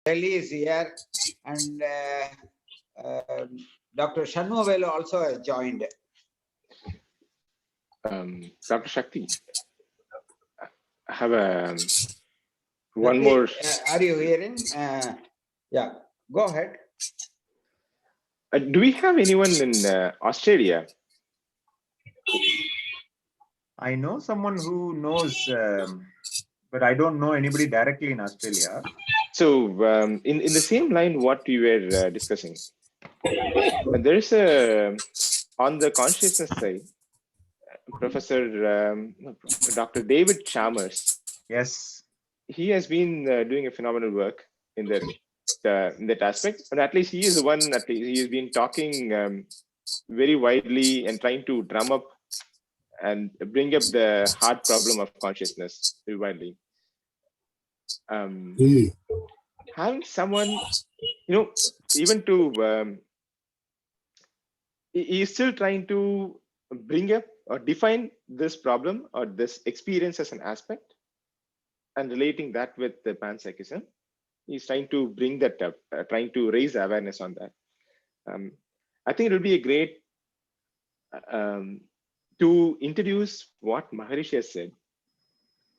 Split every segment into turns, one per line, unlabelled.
Delhi is here, and Dr. Shanmuvel also has joined.
Dr. Shakti, I have one more.
Are you hearing? Yeah, go ahead.
Do we have anyone in Australia?
I know someone who knows, but I don't know anybody directly in Australia.
So in the same line, what we were discussing, there is a on the consciousness side, Professor Dr. David Chalmers.
Yes,
he has been doing a phenomenal work in that aspect. But at least he is the one. At least he has been talking very widely and trying to drum up and bring up the hard problem of consciousness very widely. Having someone, even to he is still trying to bring up or define this problem or this experience as an aspect and relating that with the panpsychism. He's trying to bring that up, trying to raise awareness on that. I think it will be a great to introduce what Maharishi has said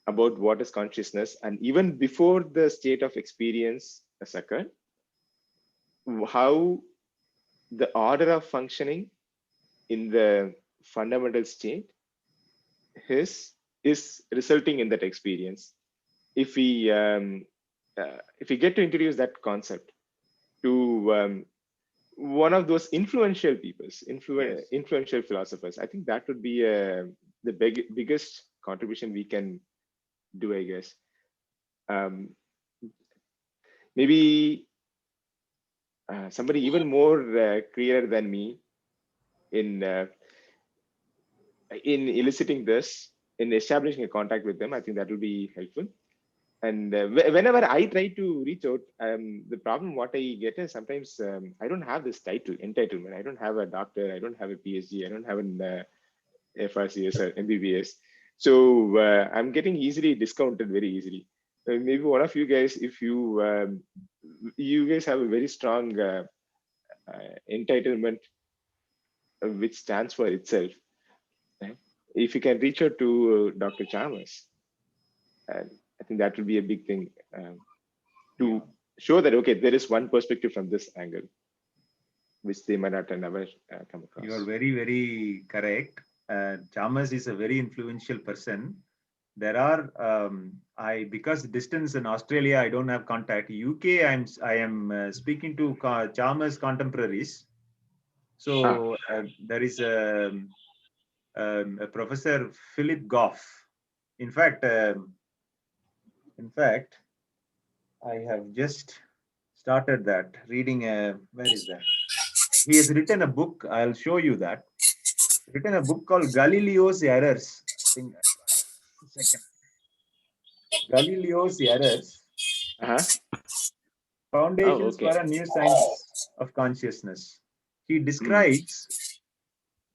about what is consciousness, and even before the state of experience has occurred, how the order of functioning in the fundamental state is resulting in that experience. If we get to introduce that concept to one of those influential peoples, influential philosophers, I think that would be the biggest contribution we can do, I guess. Maybe somebody even more clearer than me in eliciting this, in establishing a contact with them. I think that will be helpful. And whenever I try to reach out, the problem what I get is sometimes I don't have this entitlement. I don't have a doctor. I don't have a PhD. I don't have an FRCS or MBBS. So I'm getting easily discounted very easily. Maybe one of you guys, if you guys have a very strong entitlement which stands for itself. Right? If you can reach out to Dr. Chalmers, I think that would be a big thing to show that, okay, there is one perspective from this angle, which they might not have never come across.
You are very, very correct. Chalmers is a very influential person. There are, because distance in Australia, I don't have contact. UK, I am speaking to Chalmers contemporaries. So there is a Professor Philip Goff. In fact, I have just started that reading. Where is that? He has written a book. I'll show you that. Written a book called Galileo's Errors. Galileo's Errors. Foundations for a New Science of Consciousness. He describes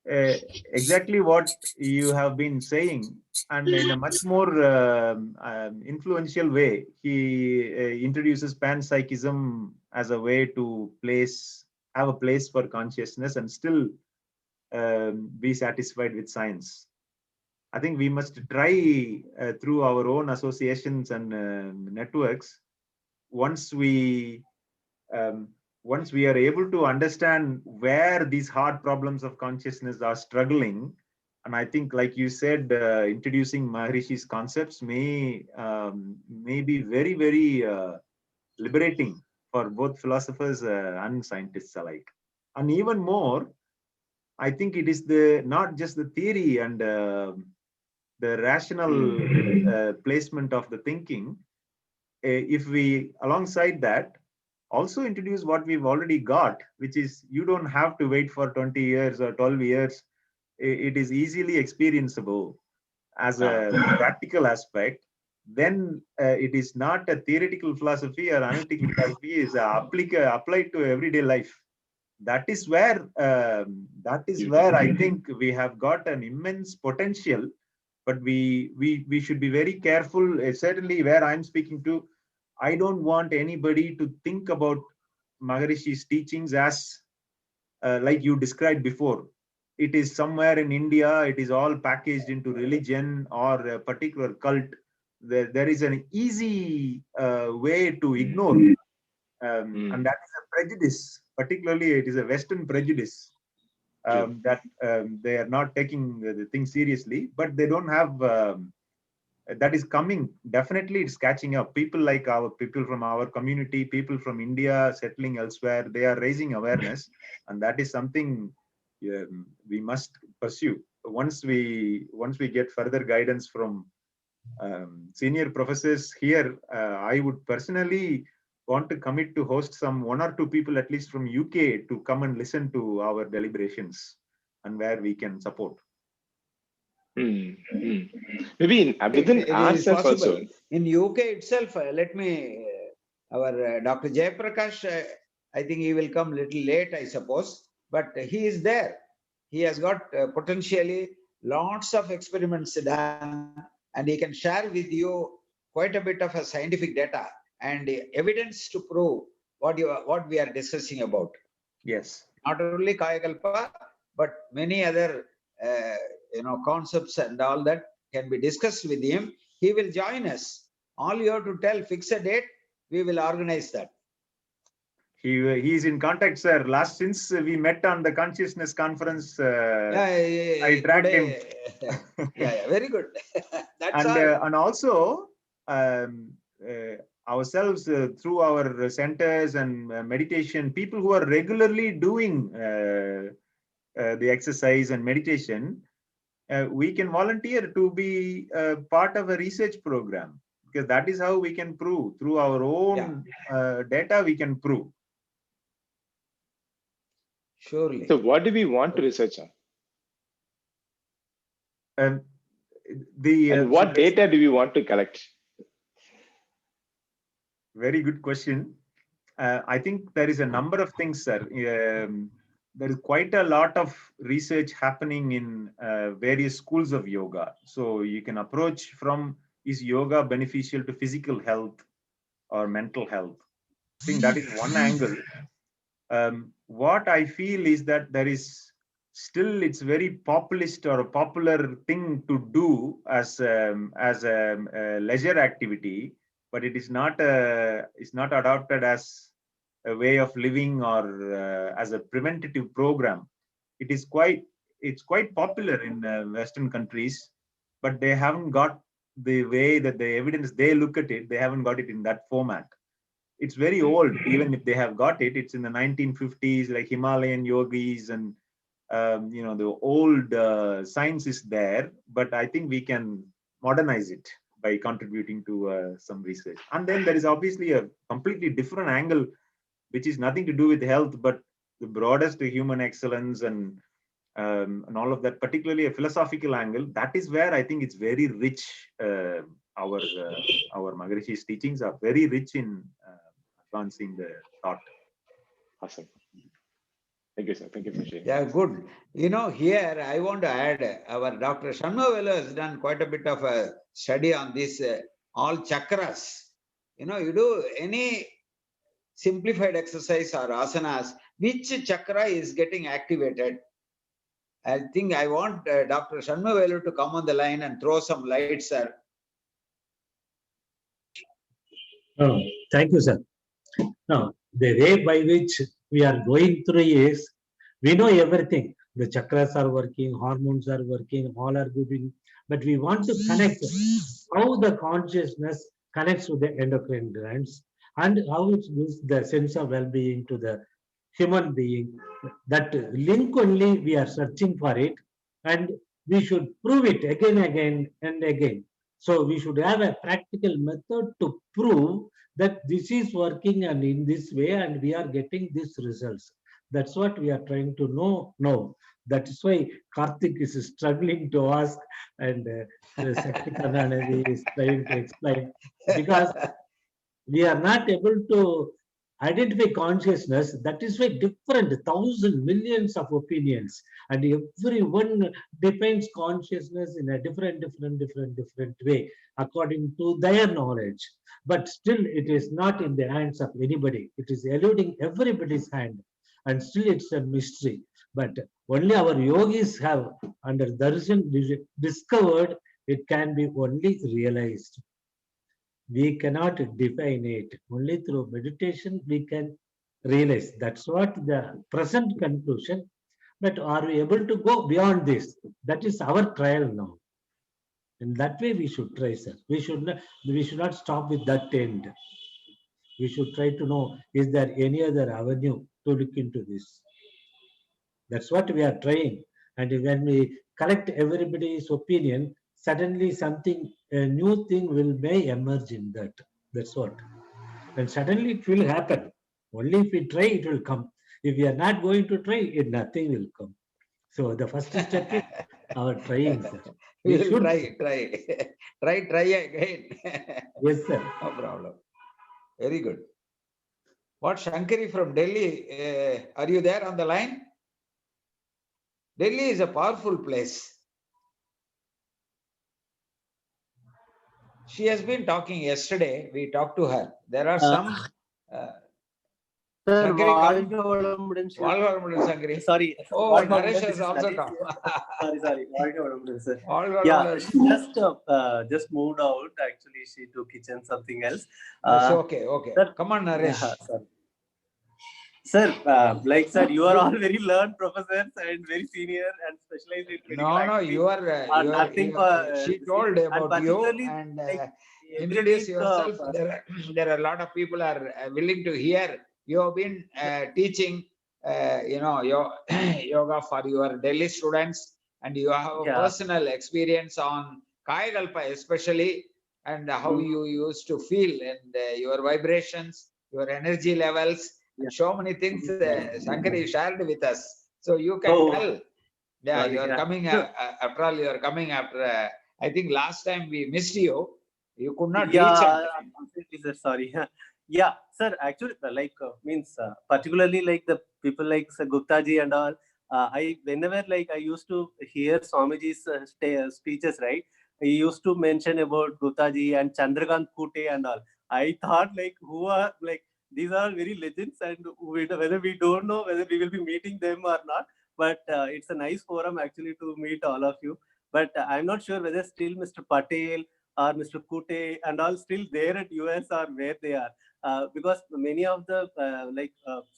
exactly what you have been saying, and in a much more influential way. He introduces panpsychism as a way to have a place for consciousness and still be satisfied with science. I think we must try through our own associations and networks. Once we are able to understand where these hard problems of consciousness are struggling, and I think, like you said, introducing Maharishi's concepts may be very, very liberating for both philosophers and scientists alike. And even more, I think it is not just the theory and the rational placement of the thinking. If we, alongside that, also introduce what we've already got, which is you don't have to wait for 20 years or 12 years. It is easily experienceable as a practical aspect. Then it is not a theoretical philosophy or analytical philosophy, is applied to everyday life. That is where I think we have got an immense potential, but we should be very careful. Certainly, where I'm speaking to, I don't want anybody to think about Maharishi's teachings as like you described before. It is somewhere in India, it is all packaged into religion or a particular cult. There is an easy way to ignore, and that is a prejudice. Particularly, it is a Western prejudice that they are not taking the thing seriously, but they don't have. That is coming. Definitely, it's catching up. People like our people from our community, people from India settling elsewhere, they are raising awareness, and that is something we must pursue. Once we get further guidance from senior professors here, I would personally want to commit to host one or two people at least from UK to come and listen to our deliberations and where we can support.
Maybe within
it is
ourselves
possible.
also.
In UK itself, let me, our Dr. Jayaprakash, I think he will come little late, I suppose, but he is there. He has got potentially lots of experiments done, and he can share with you quite a bit of a scientific data and evidence to prove what we are discussing about.
Yes.
Not only Kayakalpa, but many other concepts and all that can be discussed with him. He will join us. All you have to tell, fix a date, we will organize that.
He is in contact, sir. Since we met on the consciousness conference, I tracked him.
Yeah, very good. That's
and
all.
And also ourselves through our centers and meditation, people who are regularly doing the exercise and meditation, we can volunteer to be part of a research program, because that is how we can prove through our own data. We can prove.
Surely.
So, what do we want to research on? And what data do we want to collect?
Very good question. I think there is a number of things, sir. There is quite a lot of research happening in various schools of yoga. So you can approach from, is yoga beneficial to physical health or mental health? I think that is one angle. What I feel is that there is still, it's very populist or a popular thing to do as a leisure activity, but it is not adopted as a way of living or as a preventative program. It's quite popular in Western countries, but they haven't got the way that the evidence they look at it. They haven't got it in that format. It's very old. Even if they have got it, it's in the 1950s, like Himalayan yogis and the old science is there. But I think we can modernize it by contributing to some research. And then there is obviously a completely different angle, which is nothing to do with health, but the broadest human excellence and all of that, particularly a philosophical angle. That is where I think it's very rich. Our Maharishi's teachings are very rich in advancing the thought.
Awesome. Thank you, sir. Thank you for sharing.
Yeah, good. Here I want to add, our Dr. Shanmugavelu has done quite a bit of a study on this, all chakras. You do any simplified exercise or asanas, which chakra is getting activated. I think I want Dr. Shanmugavelu to come on the line and throw some light, sir.
Oh, thank you, sir. Now, the way by which we are going through is, we know everything. The chakras are working, hormones are working, all are good. But we want to connect how the consciousness connects with the endocrine glands and how it gives the sense of well-being to the human being. That link only we are searching for it, and we should prove it again and again. So we should have a practical method to prove that this is working and in this way, and we are getting these results. That's what we are trying to know now. That is why Karthik is struggling to ask, and Saktikananadi is trying to explain, because we are not able to identify consciousness. That is why different thousand millions of opinions, and everyone defines consciousness in a different way according to their knowledge. but still it is not in the hands of anybody. It is eluding everybody's hand, and still it's a mystery. But only our yogis have, under darshan, discovered it can be only realized. We cannot define it. Only through meditation we can realize. That's what the present conclusion. But are we able to go beyond this? That is our trial now. In that way, we should try, sir. We should not stop with that end. We should try to know, is there any other avenue to look into this? That's what we are trying. And when we collect everybody's opinion, suddenly something, a new thing may emerge in that. That's what. And suddenly it will happen. Only if we try, it will come. If we are not going to try, nothing will come. So the first step is our trying, sir.
We
We
will
should.
try again.
Yes, sir.
No problem. Very good. What, Shankari from Delhi, are you there on the line? Delhi is a powerful place. She has been talking yesterday. We talked to her. There are some.
Sir,
Shankari, come.
Valga Vadamudan,
Shankari.
sorry.
Oh,
Valga
Naresh
Vadamudan,
has
this is
also
Naresh
come.
here. Sorry. Valga Vadamudan, sir.
Valga
Yeah,
Vadamudan.
she just moved out. Actually, she took kitchen something else.
It's okay.
Sir,
Come on, Naresh.
yeah, sorry. Sir, like sir, you are all very learned professors and very senior and specialized in medical.
No,
Actually,
you are.
nothing
She told about you
particularly,
and
like, every
introduce
week,
yourself. There are a lot of people are willing to hear. You have been teaching, your yoga for your Delhi students, and you have a
yeah.
personal experience on Kayakalpa especially, and how you used to feel and your vibrations, your energy levels, and so many things Shankari shared with us. So you can tell. Yeah,
Sorry,
you are
yeah.
coming after all. You are coming after. I think last time we missed you. You could not reach.
Absolutely, sir. Sorry. Yeah, sir. Actually, like means particularly like the people like Sir Gupta ji and all. Whenever like I used to hear Swamiji's speeches, right? He used to mention about Gupta ji and Chandrakant Kute and all. I thought like who are like these are very legends, and whether we don't know whether we will be meeting them or not. But it's a nice forum actually to meet all of you. But I'm not sure whether still Mr. Patel or Mr. Kute and all still there at US or where they are. Because many of the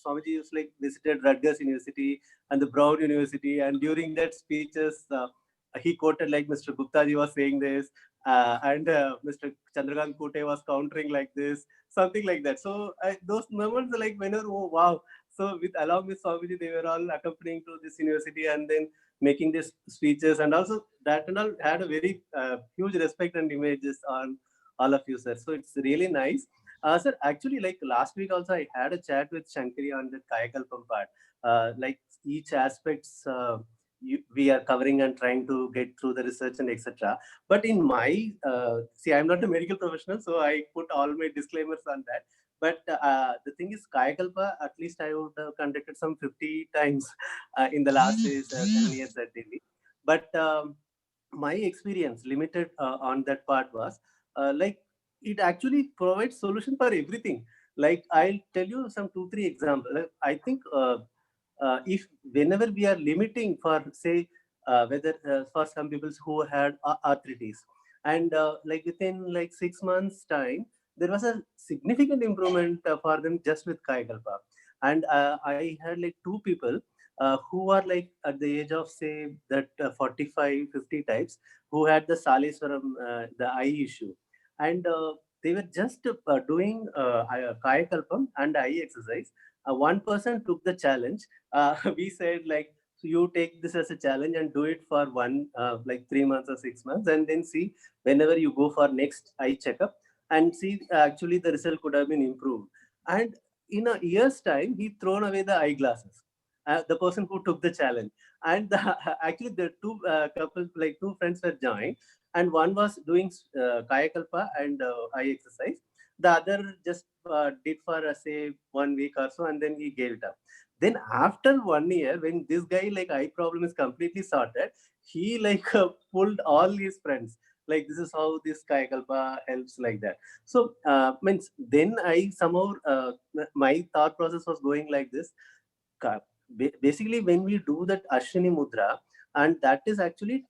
Swamiji used like visited Rutgers University and the Brown University, and during that speeches he quoted like Mr. Gupta ji was saying this, and Mr. Chandrakant Kute was countering like this, something like that. So those moments like whenever, oh wow. So along with Swamiji, they were all accompanying to this university and then making these speeches, and also that and all had a very huge respect and images on all of you, sir. So it's really nice. Sir, actually, like last week also, I had a chat with Shankari on the Kayakalpam part. Like each aspects we are covering and trying to get through the research and etc. But in my, see, I'm not a medical professional, so I put all my disclaimers on that. But the thing is, Kayakalpa, at least I would have conducted some 50 times in the last 7 years at Delhi. But my experience limited on that part was like it actually provides solution for everything. Like I'll tell you some 2-3 examples. I think if whenever we are limiting for say whether for some people who had arthritis, and like within like 6 months time there was a significant improvement for them just with Kayakalpa. And I had like 2 people who are like at the age of say that 45-50 types, who had the Saleswaram, the eye issue, and they were just doing Kayakalpam and eye exercise. One person took the challenge. We said like, so you take this as a challenge and do it for like 3 months or 6 months, and then see whenever you go for next eye checkup, and see actually the result could have been improved. And in a year's time, he thrown away the eyeglasses. The person who took the challenge, and actually the two couples, like 2 friends, were joined, and one was doing Kayakalpa and eye exercise. The other just did for say 1 week or so, and then he gave it up. Then after 1 year, when this guy like eye problem is completely sorted, he like pulled all his friends. like this is how this Kayakalpa helps, like that. So means then I somehow my thought process was going like this. Basically, when we do that Ashwini Mudra, and that is actually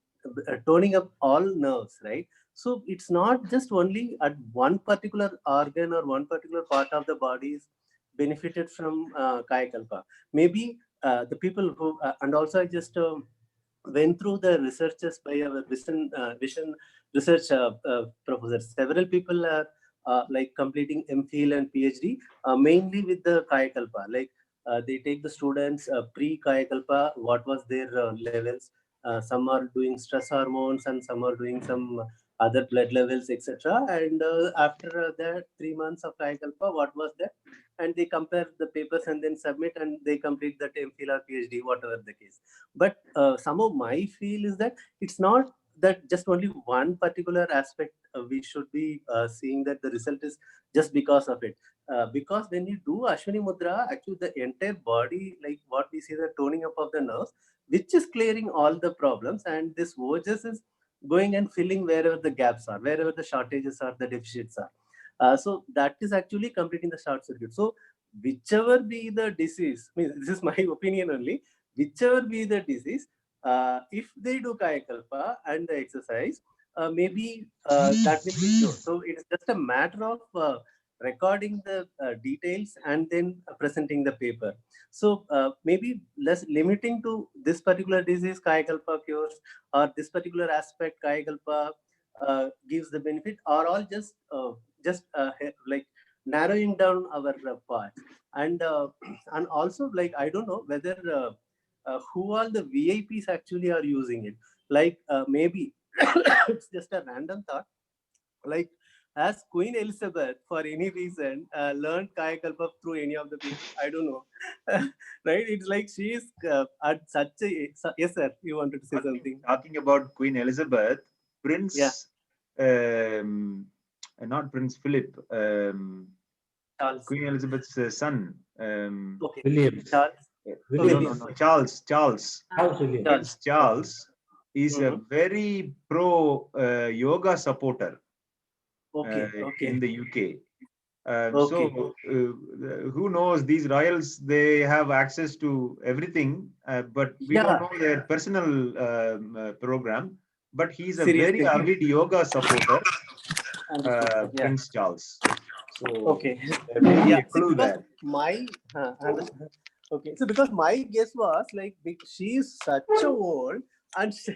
toning up all nerves, right? So it's not just only at one particular organ or one particular part of the body is benefited from Kayakalpa. Maybe the people who, and also I just went through the researches by our vision research professors. Several people are like completing MPhil and PhD, mainly with the Kayakalpa. Like they take the students pre-Kayakalpa, what was their levels. Some are doing stress hormones and some are doing some other blood levels, etc. And after that 3 months of Kayakalpa, what was that? And they compare the papers and then submit and they complete that MPhil or PhD, whatever the case. But some of my feel is that it's not that just only one particular aspect we should be seeing that the result is just because of it. Because when you do Ashwini Mudra, actually the entire body, like what we see, the toning up of the nerves, which is clearing all the problems, and this OJS is going and filling wherever the gaps are, wherever the shortages are, the deficits are. So that is actually completing the short circuit. So whichever be the disease, I mean, this is my opinion only, whichever be the disease, if they do Kayakalpa and the exercise, maybe that will be cured. So it's just a matter of recording the details and then presenting the paper. So maybe less limiting to this particular disease, Kayakalpa cures, or this particular aspect, Kayakalpa gives the benefit, or all just like narrowing down our part. And and also, like, I don't know whether who all the VIPs actually are using it. Like maybe it's just a random thought. Like, has Queen Elizabeth, for any reason, learned Kayakalpa through any of the people? I don't know. Right? It's like she is at such a. Yes, sir. You wanted to say something?
Talking about Queen Elizabeth, Prince, not Prince Philip,
Charles.
Queen Elizabeth's son.
Okay.
Williams.
Charles.
Williams.
No, Charles.
Charles Williams.
Prince Charles is a
Mhm.
very pro yoga supporter
Okay.
in the UK.
Okay.
So who knows, these royals, they have access to everything, but we don't know their personal program. But he's a very
Seriously.
avid yoga supporter,
Understood. Yeah.
Prince Charles. So
Okay.
maybe
Yeah.
a clue
Because
there.
my okay. So because my guess was like she is such a old and she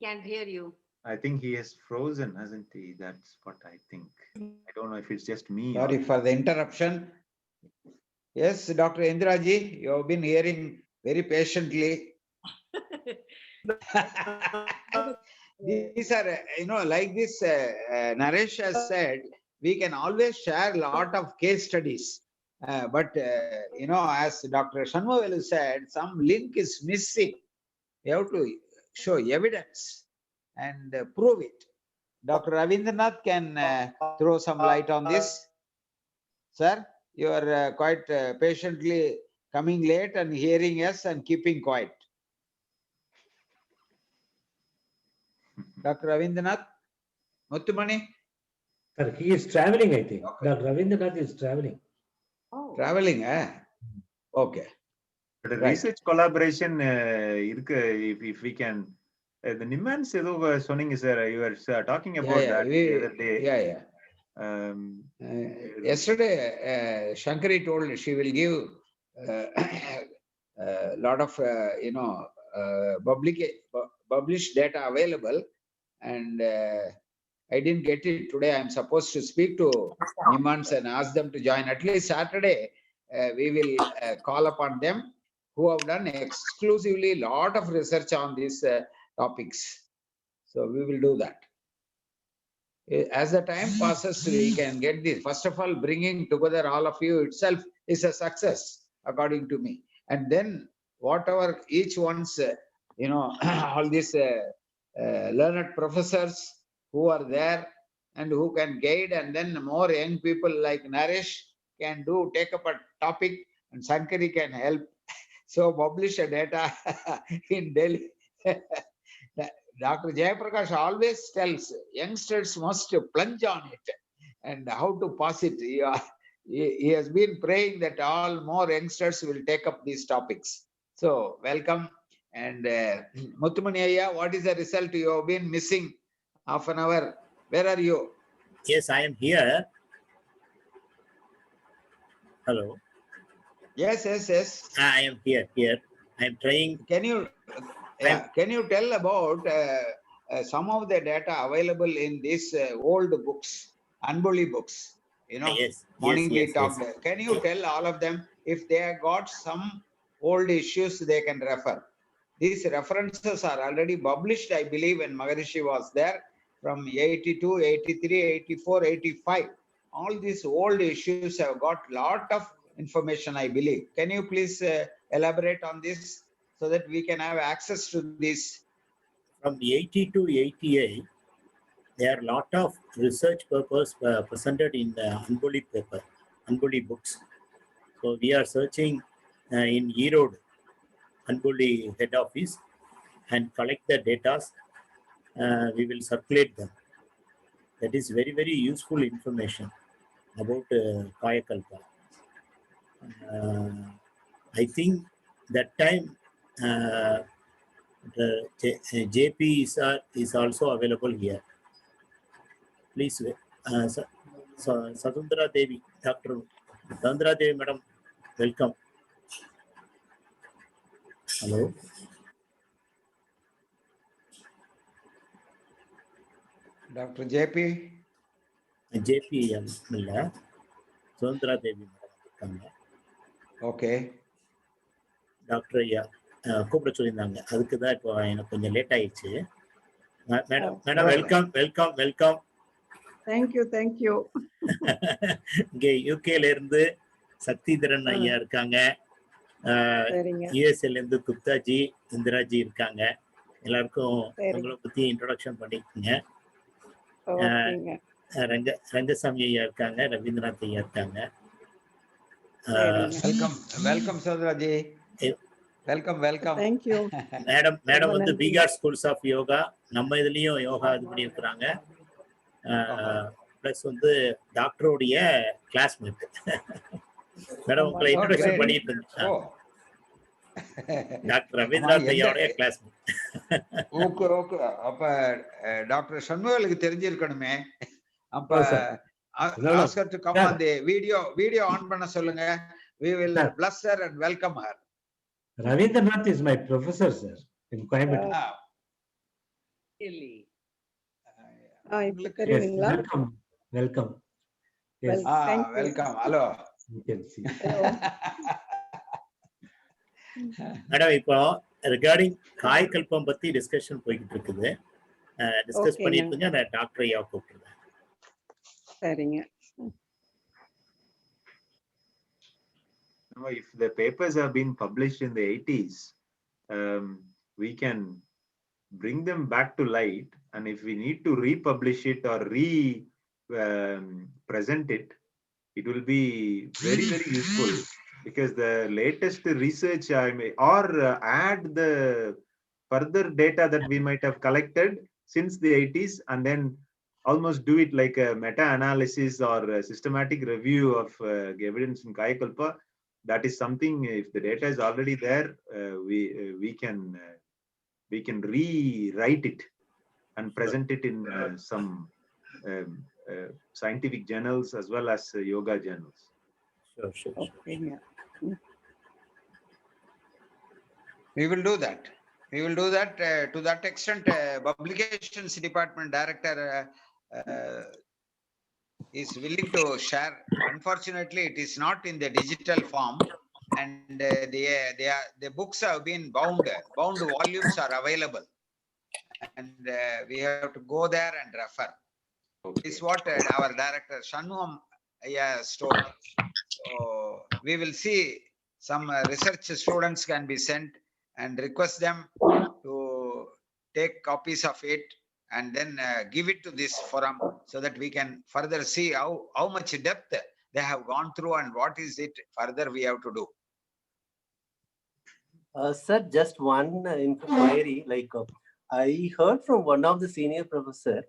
Can't hear you.
I think he has frozen, hasn't he? That's what I think. I don't know if it's just me.
Sorry for the interruption. Yes, Dr. Indraji, you have been hearing very patiently. These are, like this, Naresh has said, we can always share a lot of case studies. But, as Dr. Shanmugavelu said, some link is missing. You have to show evidence and prove it. Dr. Ravindranath can throw some light on this. Sir, you are quite patiently coming late and hearing us and keeping quiet. Dr. Ravindranath, Muttumani?
Sir, he is traveling, I think.
Okay.
Dr. Ravindranath is traveling.
Oh.
Traveling, eh? Okay.
But a
Right.
research collaboration, if we can, the Nimans ஏதோ சொன்னீங்க sir, you were talking about that the other day.
Yeah. Yesterday, Shankari told she will give a lot of, published data available, and I didn't get it today. I'm supposed to speak to Nimans and ask them to join. At least Saturday, we will call upon them who have done exclusively a lot of research on these topics. So we will do that. As the time passes, we can get this. First of all, bringing together all of you itself is a success, according to me. And then whatever each one's, all these learned professors who are there and who can guide, and then more young people like Naresh can do, take up a topic, and Sankari can help. So publish a data in Delhi. Dr. Jayaprakash always tells youngsters must plunge on it and how to pass it. He has been praying that all more youngsters will take up these topics. So welcome. And Muttumani Ayya, what is the result? You have been missing half an hour. Where are you?
Yes, I am here. Hello.
Yes, yes, yes.
I am here. I am trying.
Can you tell about some of the data available in these old books, Anbuli books? You know,
Yes.
morning we
Yes.
talked. Can you tell all of them if they have got some old issues they can refer? These references are already published, I believe, when Maharishi was there from 82, 83, 84, 85. All these old issues have got lot of information, I believe. Can you please elaborate on this so that we can have access to this?
From 80 to 88, there are a lot of research papers presented in the Anbuli paper, Anbuli books. So we are searching in Erode, Anbuli head office, and collect the data. We will circulate them. That is very, very useful information about Kayakalpa. I think that time the JP is also available here. Please, Satundra Devi, Dr. Satundra Devi, madam, welcome. Hello.
Dr. JP?
JP இல்ல Satundra Devi, madam.
Okay.
Doctor ஐயா கூப்பிட சொல்லியிருந்தாங்க. அதுக்கு தான் இப்போ எனக்கு கொஞ்சம் late ஆயிடுச்சு. Madam welcome.
தேங்க்யூ.
இங்கே யூகேல இருந்து சக்திதரன் ஐயா இருக்காங்க. யூஎஸ்ஏல இருந்து குப்தாஜி, இந்திராஜி இருக்காங்க. எல்லாருக்கும் உங்களை பத்தி இன்ட்ரோடக்ஷன் பண்ணிக்கோங்க. ரங்கசாமி ஐயா இருக்காங்க, ரவீந்திரநாத் ஐயா இருக்காங்க.
வெல்கம் சோதராஜி. வெல்கம்.
தேங்க்யூ.
மேடம் வந்து பீகார் ஸ்கூல்ஸ் ஆஃப் யோகா, நம்ம இதுலயும் யோகா இது பண்ணி இருக்கிறாங்க. பிளஸ் வந்து டாக்டருடைய கிளாஸ்மேட். மேடம் உங்களை இன்ட்ரோடக்ஷன் பண்ணிட்டு இருந்தேன். டாக்டர் ரவீந்திரநாத் ஐயாவுடைய கிளாஸ்மேட்.
ஓகே. அப்ப டாக்டர் சண்முகலுக்கு தெரிஞ்சிருக்கணுமே. அப்ப Oscar to come on the video on பண்ண சொல்லுங்க. We will bless her and welcome her.
Ravindranath is my professor, sir, in Coimbatore.
Really?
Welcome. Yes.
Welcome. Hello.
You can see.
Madam இப்போ regarding காய்கல்பம் பத்தி discussion போய்கிட்டு இருக்குது. Discuss பண்ணிட்டு நான் doctor ஐயா கூப்பிடுறேன்.
சரிங்க.
If the papers have been published in the 80s, we can bring them back to light, and if we need to republish it or present it, it will be very, very useful, because the latest research or add the further data that we might have collected since the 80s, and then almost do it like a meta-analysis or a systematic review of evidence in Kayakalpa. That is something, if the data is already there, we can rewrite it and present it in some scientific journals as well as yoga journals.
Sure.
Okay.
We will do that. To that extent, publications department director is willing to share. Unfortunately, it is not in the digital form, and the books have been bound volumes are available, and we have to go there and refer.
Okay.
This is what our director Shanmugam has told. So we will see some research students can be sent and request them to take copies of it and then give it to this forum, so that we can further see how much depth they have gone through and what is it further we have to do?
Sir, just one inquiry. Like I heard from one of the senior professor.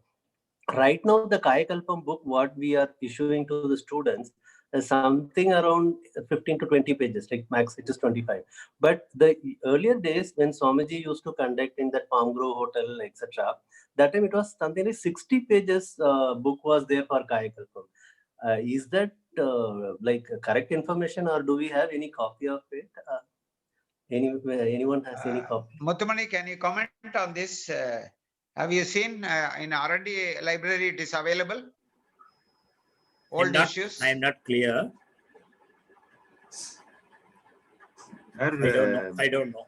Right now, the Kayakalpam book, what we are issuing to the students, is something around 15 to 20 pages, like max it is 25. But the earlier days when Swamiji used to conduct in that Palm Grove Hotel, etc., that time it was something like 60 pages book was there for Kayakalpam. Is that like correct information, or do we have any copy of it? Anyone has any copy?
Muthamani, can you comment on this? Have you seen in R&D library it is available? Old issues?
I am not clear.
Sir,
I don't know.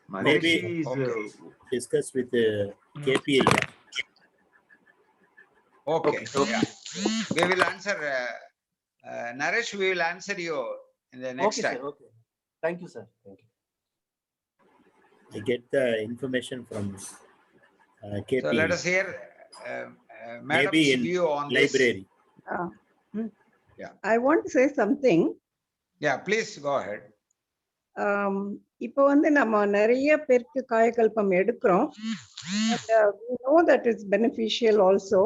Maybe
Maybe
is
Okay.
discuss with KPI.
Okay, yeah. We will answer, Naresh, we will answer you in the next
Okay,
time.
sir. Okay. Thank you, sir. Thank you.
I get the information from KPI.
So let us hear Madam's
Maybe in
view on
library.
I want to say something.
this. Yeah, please go ahead.
இப்போ வந்து நம்ம நிறைய பேருக்கு காயகல்பம் எடுக்கிறோம். We know that it's beneficial also,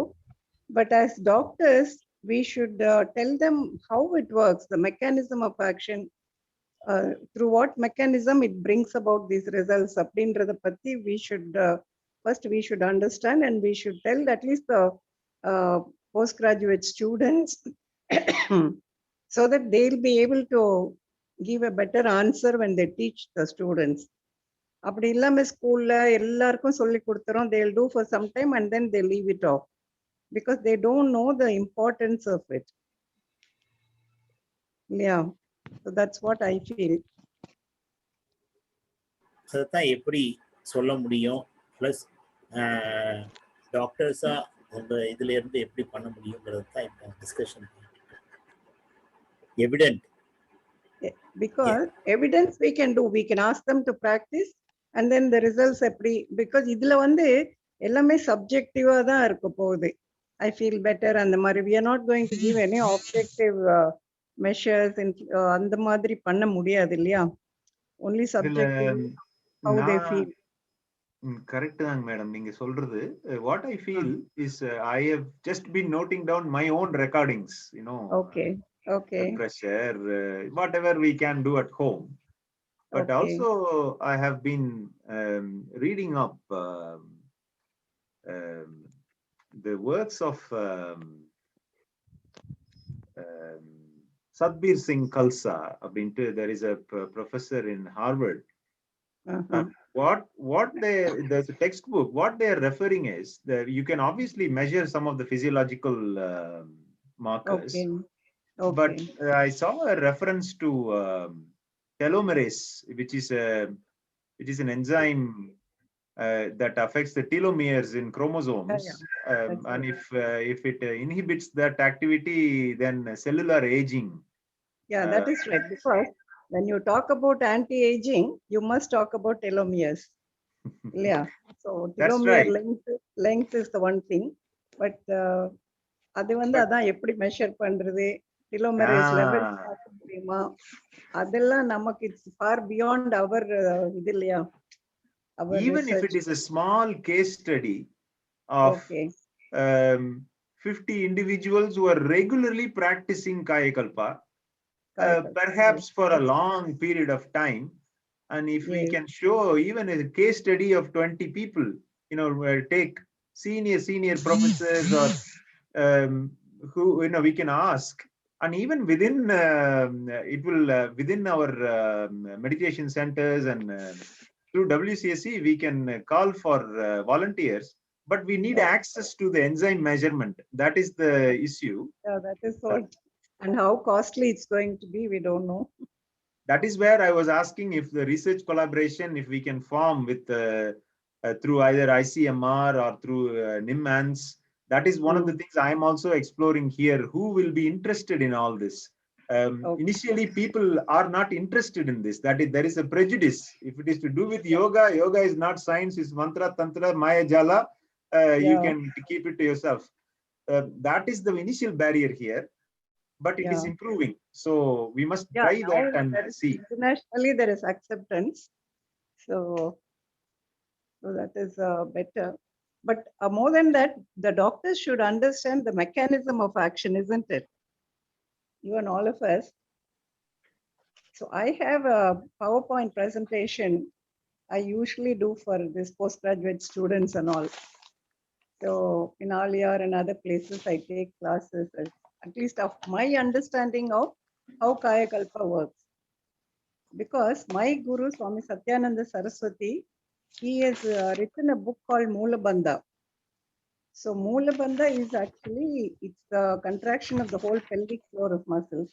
but as doctors we should tell them how it works, the mechanism of action, through what mechanism it brings about these results. அப்படின்றத பத்தி we should first we should understand, and we should tell at least the postgraduate students so that they'll be able to give a better answer when they teach the students. அப்படி இல்லாம ஸ்கூல்ல எல்லாருக்கும் சொல்லி கொடுத்துறோம், they'll do for some time and then they leave it off because they don't know the importance of it. Yeah, so that's what I feel.
அதான் எப்படி சொல்ல முடியும், பிளஸ் டாக்டர்ஸா உங்க இதுல இருந்து எப்படி பண்ண முடியுங்கிறது தான் இப்போ discussion. Evident,
because evidence we can do, we can ask them to practice and then the results எப்படி, because இதுல வந்து எல்லாமே சப்ஜெக்டிவா தான் இருக்க போகுது. I feel better and the மாதிரி we are not going to give any objective measures அந்த மாதிரி பண்ண முடியாது இல்லையா? Only subjective how they feel.
Correct தாங்க மேடம் நீங்க சொல்றது. What I feel is I have just been noting down my own recordings, you know.
Okay.
Pressure, whatever we can do at home. But
Okay.
also I have been reading up the works of Satbir Singh Khalsa. There is a professor in Harvard. What there's a textbook, what they are referring is that you can obviously measure some of the physiological markers.
Okay.
But I saw a reference to telomerase, which is an enzyme that affects the telomeres in chromosomes. And if it inhibits that activity, then cellular aging.
Yeah, that is right. Because when you talk about anti-aging, you must talk about telomeres. Yeah. So telomere length is the one thing. But அது வந்து அதான் எப்படி measure பண்றது, telomerase level பார்க்க முடியுமா, அதெல்லாம் நமக்கு it's for beyond our இது இல்லையா?
Even if it is a small case study of 50 individuals who are regularly practicing Kayakalpa, perhaps for a long period of time, and if we can show even a case study of 20 people, you know, take senior professors or who, you know, we can ask, and even within it will within our meditation centers and through WCSC we can call for volunteers, but we need access to the enzyme measurement. That is the issue.
Yeah, that is what. And how costly it's going to be, we don't know.
That is where I was asking if the research collaboration, if we can form with through either ICMR or through NIMANS. That is one of the things I am also exploring here. Who will be interested in all this? Initially, people are not interested in this. That is, there is a prejudice. If it is to do with yoga, yoga is not science, it's mantra, tantra, maya, jala. You can keep it to yourself. That is the initial barrier here. but it is
Yeah.
improving. So we must
Yeah,
try
now
that
there
and
is,
see.
internationally there is acceptance. So that is better. But more than that, the doctors should understand the mechanism of action, isn't it? Even all of us. So I have a PowerPoint presentation I usually do for this postgraduate students and all. So in Alia and other places, I take classes, at least of my understanding of how Kaya Kalpa works. Because my guru, Swami Satyananda Saraswati, he has written a book called Moola Bandha. So Moola Bandha is actually, it's the contraction of the whole pelvic floor of muscles.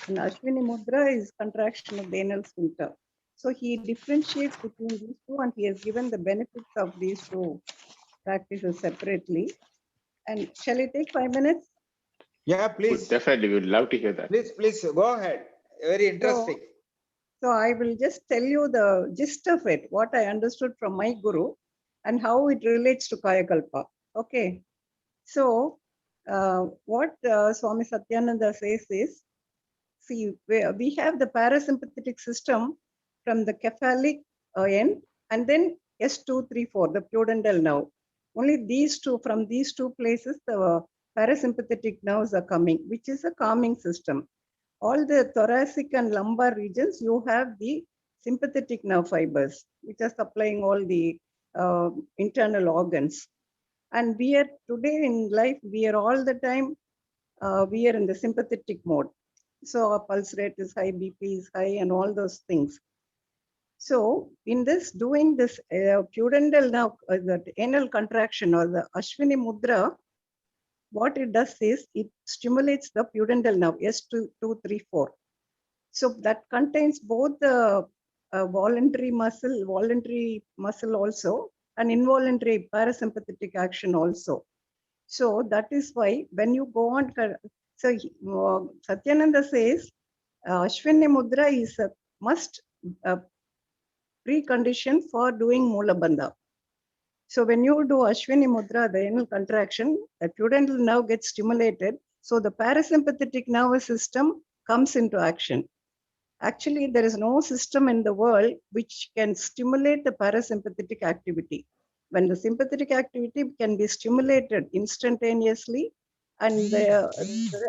And Ashwini Mudra is contraction of the anal sphincter. So he differentiates between these two and he has given the benefits of these two practices separately. And shall I take 5 minutes?
Yeah,
Would
please.
definitely, we would love to hear that.
Please go ahead. Very interesting.
So I will just tell you the gist of it, what I understood from my guru and how it relates to Kaya Kalpa. Okay. So what Swami Satyananda says is, see, we have the parasympathetic system from the cephalic end and then S234, the pudendal nerve. Only these two, from these two places, the parasympathetic nerves are coming, which is a calming system. All the thoracic and lumbar regions, you have the sympathetic nerve fibers, which are supplying all the internal organs. And we are today in life, we are all the time, we are in the sympathetic mode. So our pulse rate is high, BP is high, and all those things. So in this, doing this pudendal nerve, the anal contraction or the Ashwini Mudra, what it does is it stimulates the pudendal nerve, S234. So that contains both the voluntary muscle also, and involuntary parasympathetic action also. So that is why when you go on, so Satyananda says Ashwini Mudra is a must precondition for doing Moola Bandha. So when you do Ashwini Mudra, the anal contraction, the pudendal nerve gets stimulated. So the parasympathetic nervous system comes into action. Actually, there is no system in the world which can stimulate the parasympathetic activity. When the sympathetic activity can be stimulated instantaneously and the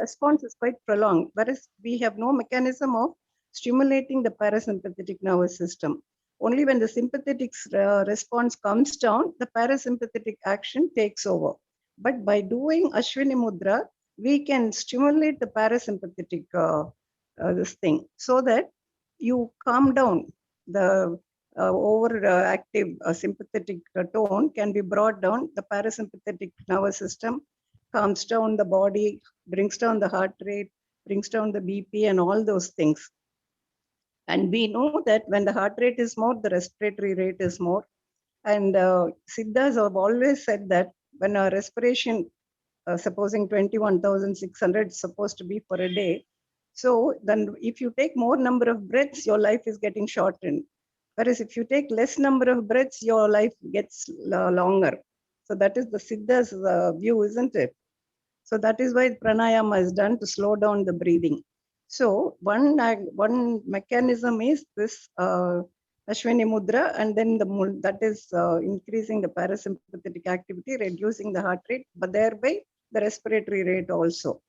response is quite prolonged, whereas we have no mechanism of stimulating the parasympathetic nervous system. Only when the sympathetic response comes down, the parasympathetic action takes over. But by doing Ashwini Mudra, we can stimulate the parasympathetic this thing, so that you calm down the overactive sympathetic tone can be brought down. The parasympathetic nervous system calms down the body, brings down the heart rate, brings down the BP and all those things. And we know that when the heart rate is more, the respiratory rate is more. And Siddhas have always said that when a respiration, supposing 21,600 is supposed to be for a day, so then if you take more number of breaths, your life is getting shortened. Whereas if you take less number of breaths, your life gets longer. So that is the Siddha's view, isn't it? So that is why pranayama is done, to slow down the breathing. So one mechanism is this Ashwini Mudra, and then that is increasing the parasympathetic activity, reducing the heart rate, but thereby the respiratory rate also.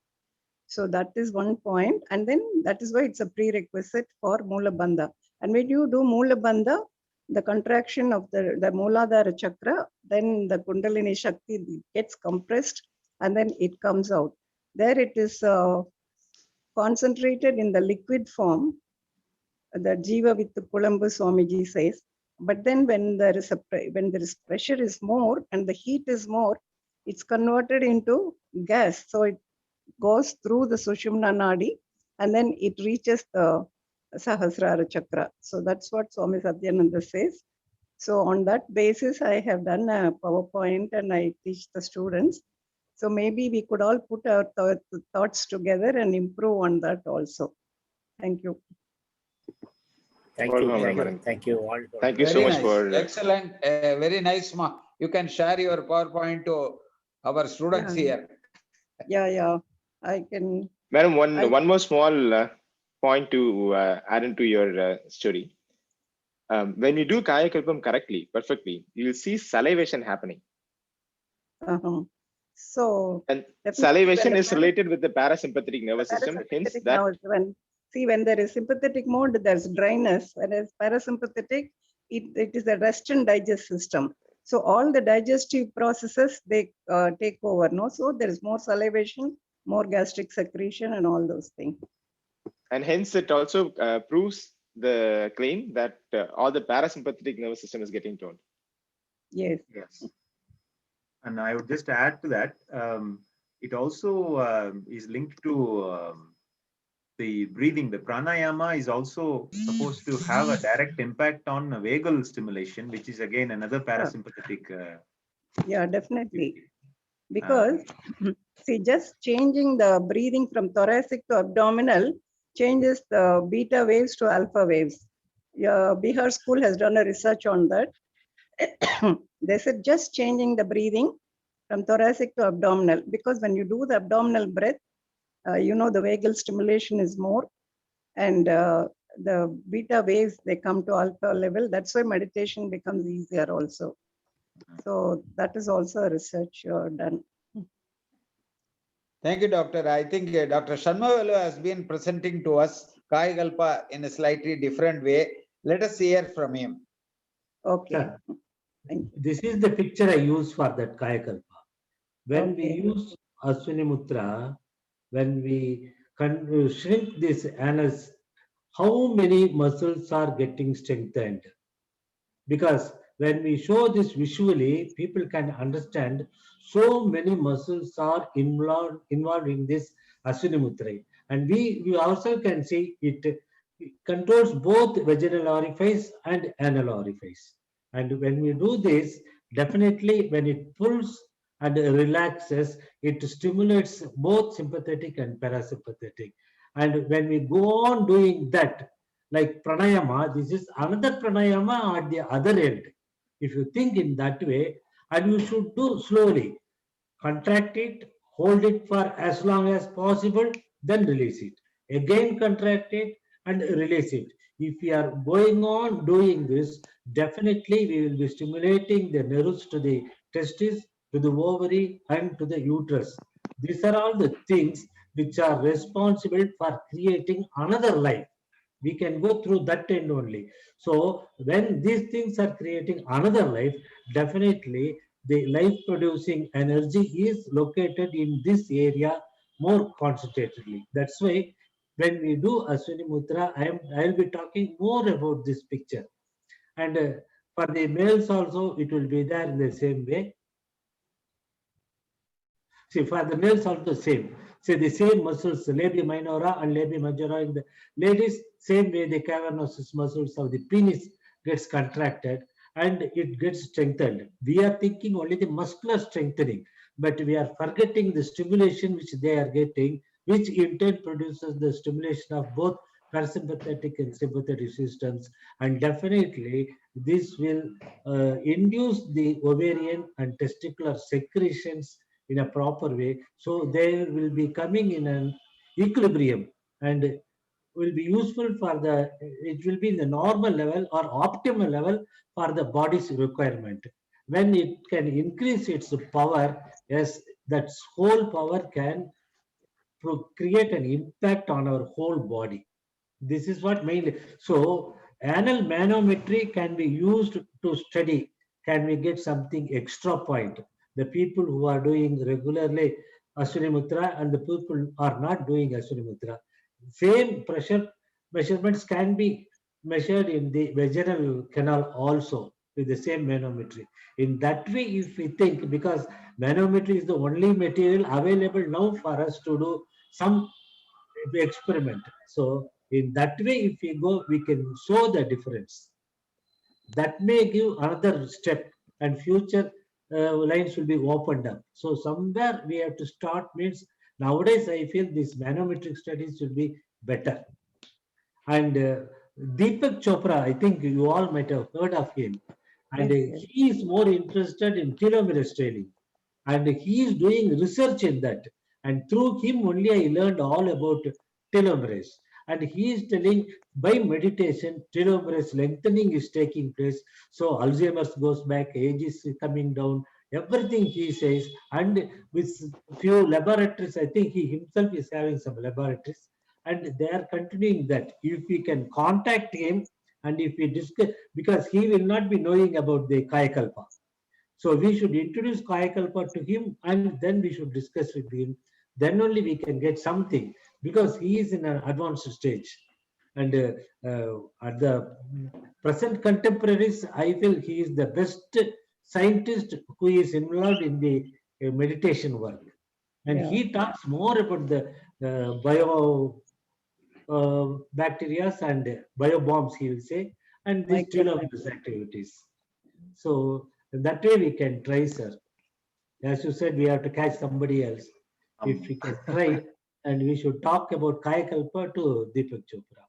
So that is one point. And then that is why it's a prerequisite for Moola Bandha. And when you do Moola Bandha, the contraction of the Mooladhara chakra, then the Kundalini Shakti gets compressed and then it comes out. There it is concentrated in the liquid form, the Jiva with the Kulambu Swamiji says. But then when there is pressure is more and the heat is more, it's converted into gas. So it goes through the Sushumna Nadi and then it reaches the Sahasrara Chakra. So that's what Swami Satyananda says. So on that basis, I have done a PowerPoint and I teach the students. So maybe we could all put our thoughts together and improve on that also. Thank you.
Thank
Welcome,
you.
Madam.
Thank you all.
Thank you so
Very
much
nice.
for
Excellent. Very nice. You can share your PowerPoint to our students here.
Yeah, I can
Madam,
I-
one more small point to add into your story. When you do Kaya Kalpam correctly, perfectly, you will see salivation happening.
So
And
definitely
salivation
when
is related with the parasympathetic nervous system. Hence,
parasympathetic
that
nervous, when there is sympathetic mode, there's dryness, whereas parasympathetic, it is a rest and digest system. So all the digestive processes, they take over, no? So there is more salivation, more gastric secretion and all those things.
and hence it also proves the claim that all the parasympathetic nervous system is getting toned.
Yes.
Yes. And I would just add to that, it also is linked to the breathing. The pranayama is also supposed to have a direct impact on vagal stimulation, which is again another parasympathetic.
Yeah, definitely. Because see, just changing the breathing from thoracic to abdominal changes the beta waves to alpha waves. Yeah, Bihar school has done a research on that. They said just changing the breathing from thoracic to abdominal, because when you do the abdominal breath, the vagal stimulation is more, and the beta waves, they come to alpha level. That's why meditation becomes easier also. So that is also a research done.
Thank you, Doctor. I think Dr. Shanmugulu has been presenting to us Kaya Kalpa in a slightly different way. Let us hear from him.
Okay.
Sir,
Thank you.
this is the picture I use for that Kaya Kalpa. When we
Okay.
use Ashwini Mudra, when we shrink this anus, how many muscles are getting strengthened? Because when we show this visually, people can understand so many muscles are involved in this Ashwini Mudra. And we also can see it controls both vaginal orifice and anal orifice. And when we do this, definitely when it pulls and relaxes, it stimulates both sympathetic and parasympathetic. And when we go on doing that, like pranayama, this is another pranayama at the other end. If you think in that way, and you should do slowly, contract it, hold it for as long as possible, then release it. Again, contract it and release it. If we are going on doing this, definitely we will be stimulating the nerves to the testes, to the ovary, and to the uterus. These are all the things which are responsible for creating another life. We can go through that end only. So when these things are creating another life, definitely the life producing energy is located in this area more concentratedly. That's why when we do Ashwini Mudra, I'll be talking more about this picture. And for the males also, it will be there in the same way. See, for the males also same. See, the same muscles, labia minora and labia majora in the ladies, same way the cavernosus muscles of the penis gets contracted and it gets strengthened. We are thinking only the muscular strengthening, but we are forgetting the stimulation which they are getting, which in turn produces the stimulation of both parasympathetic and sympathetic systems. And definitely this will induce the ovarian and testicular secretions in a proper way. So they will be coming in an equilibrium and will be useful for it will be in the normal level or optimal level for the body's requirement. When it can increase its power, yes, that whole power can create an impact on our whole body. This is what mainly. So anal manometry can be used to study. Can we get something extra point? The people who are doing regularly Ashwini Mudra and the people who are not doing Ashwini Mudra. Same pressure measurements can be measured in the vaginal canal also with the same manometry. In that way, if we think, because manometry is the only material available now for us to do some experiment. So in that way, if we go, we can show the difference. That may give another step and future lines will be opened up. So somewhere we have to start means nowadays I feel these manometric studies will be better. And Deepak Chopra, I think you all might have heard of him. And
Yes.
he is more interested in telomere trailing. And he is doing research in that. And through him only I learned all about telomerase. And he is telling by meditation, telomerase lengthening is taking place. So Alzheimer's goes back, age is coming down, everything he says. And with few laboratories, I think he himself is having some laboratories. And they are continuing that. If we can contact him and if we discuss, because he will not be knowing about the Kayakalpa. So we should introduce Kayakalpa to him and then we should discuss with him. Then only we can get something because he is in an advanced stage. And at the present contemporaries, I feel he is the best scientist who is involved in the meditation work. And
Yeah.
he talks more about the bio bacteria and biobombs, he will say, and these telomerase activities. So that way we can try, sir. As you said, we have to catch somebody else. If we can try, and we should talk about Kayakalpa to Deepak Chopra.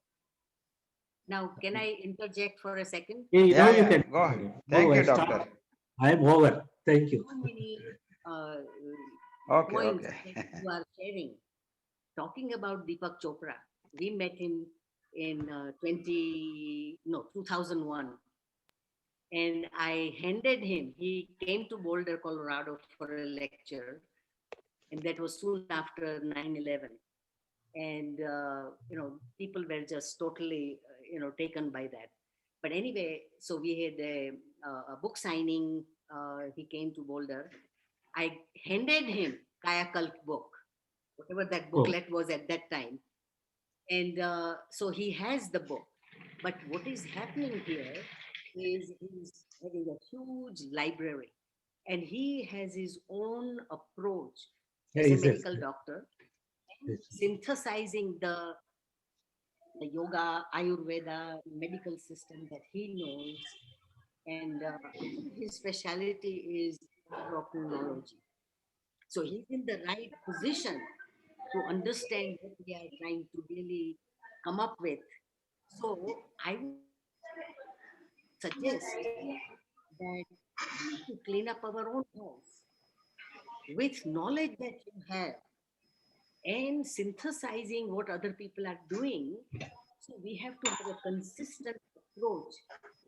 Now, can I interject for a second?
Yeah, now you
Yeah,
can
go ahead.
Go,
Thank you,
I stop.
doctor.
I am over. Thank you.
So many
Okay,
points
okay.
that you are sharing. Talking about Deepak Chopra, we met him in 2001. And I handed him, he came to Boulder, Colorado for a lecture. And that was soon after 9/11. And, people were just totally, taken by that. But anyway, so we had a book signing. He came to Boulder. I handed him Kayakalp book, whatever that booklet was at that time. And so he has the book. But what is happening here is he's having a huge library. And he has his own approach as a medical doctor, synthesizing the yoga, Ayurveda, medical system that he knows. And his specialty is endocrinology. So he's in the right position to understand what we are trying to really come up with. So I would suggest that to clean up our own house with knowledge that you have and synthesizing what other people are doing. So we have to have a consistent approach.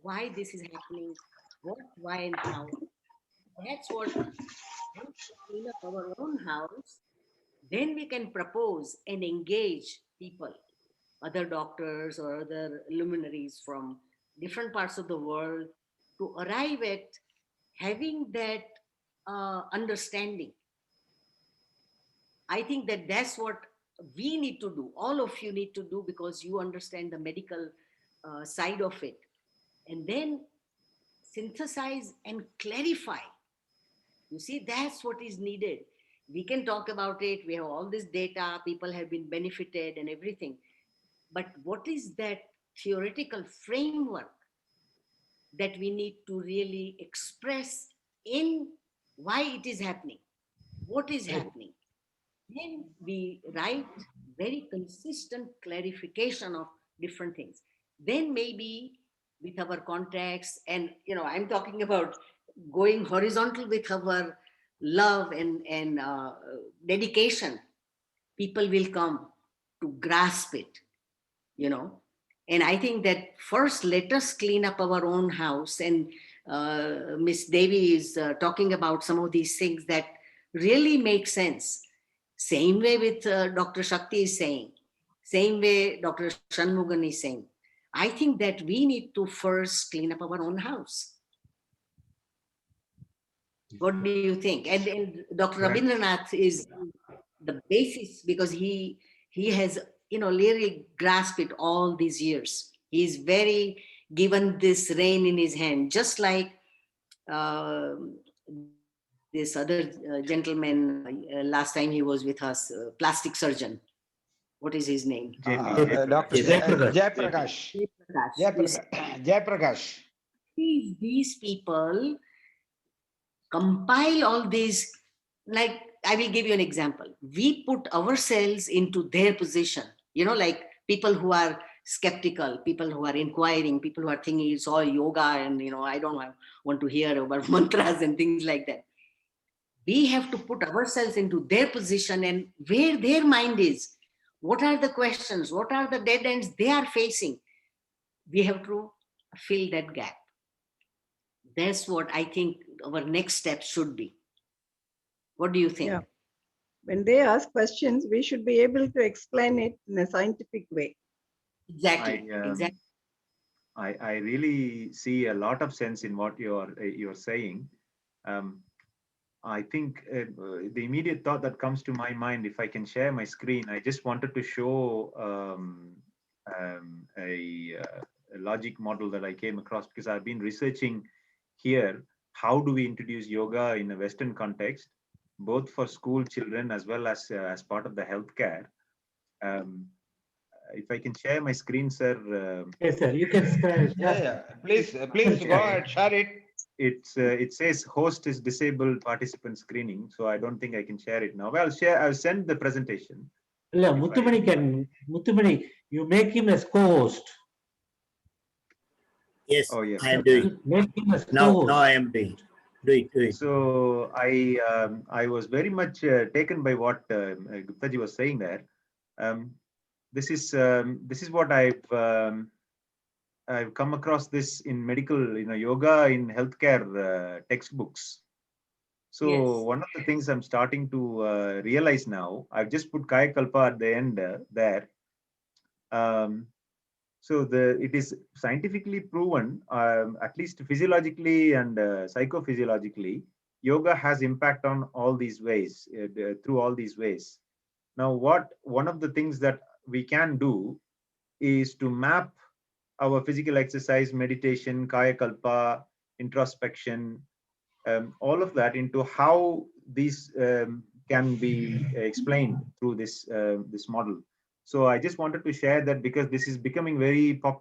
Why this is happening, what, why, and how. That's what, once we clean up our own house, then we can propose and engage people, other doctors or other luminaries from different parts of the world to arrive at having that understanding. I think that that's what we need to do. All of you need to do because you understand the medical side of it. And then synthesize and clarify. You see, that's what is needed. We can talk about it. We have all this data. People have been benefited and everything. But what is that theoretical framework that we need to really express in why it is happening? What is happening? Then we write very consistent clarification of different things. Then maybe with our contacts, and I'm talking about going horizontal with our love and dedication, people will come to grasp it, And I think that first, let us clean up our own house. And Miss Devi is talking about some of these things that really make sense. Same way with Dr. Shakti is saying, same way Dr. Shanmugan is saying. I think that we need to first clean up our own house. What do you think? And Dr. Rabindranath is the basis because he has, really grasped it all these years. He's very given this rein in his hand, just like this other gentleman last time he was with us, plastic surgeon. What is his name?
Dr. Jayaprakash. Jayaprakash.
These people compile all these, like, I will give you an example. We put ourselves into their position, like people who are skeptical, people who are inquiring, people who are thinking it's all yoga and, I don't want to hear about mantras and things like that. we have to put ourselves into their position and where their mind is. What are the questions? What are the dead ends they are facing? We have to fill that gap. That's what I think our next step should be. What do you think?
Yeah. When they ask questions, we should be able to explain it in a scientific way.
Exactly. Exactly.
I really see a lot of sense in what you're saying. I think the immediate thought that comes to my mind, if I can share my screen, I just wanted to show a logic model that I came across, because I've been researching here. How do we introduce yoga in a Western context, both for school children as well as part of the healthcare? If I can share my screen, sir.
Yes, sir. You can share.
Yeah. Please go ahead, share it.
It says host is disabled participant screening, so I don't think I can share it now. Well, I'll send the presentation.
Yeah, Muttumani, you make him as co-host.
Yes,
Oh, yes.
I am doing.
Make him as
Now
co-host.
I am doing. Do it.
So I was very much taken by what Guptaji was saying there. This is what I've come across this in medical, yoga in healthcare textbooks. So
Yes.
one of the things I'm starting to realize now, I've just put Kaya Kalpa at the end there. So it is scientifically proven, at least physiologically and psychophysiologically, yoga has impact on all these ways, through all these ways. Now, one of the things that we can do is to map our physical exercise, meditation, Kaya Kalpa, introspection, all of that into how these can be explained through this model. So I just wanted to share that, because this is becoming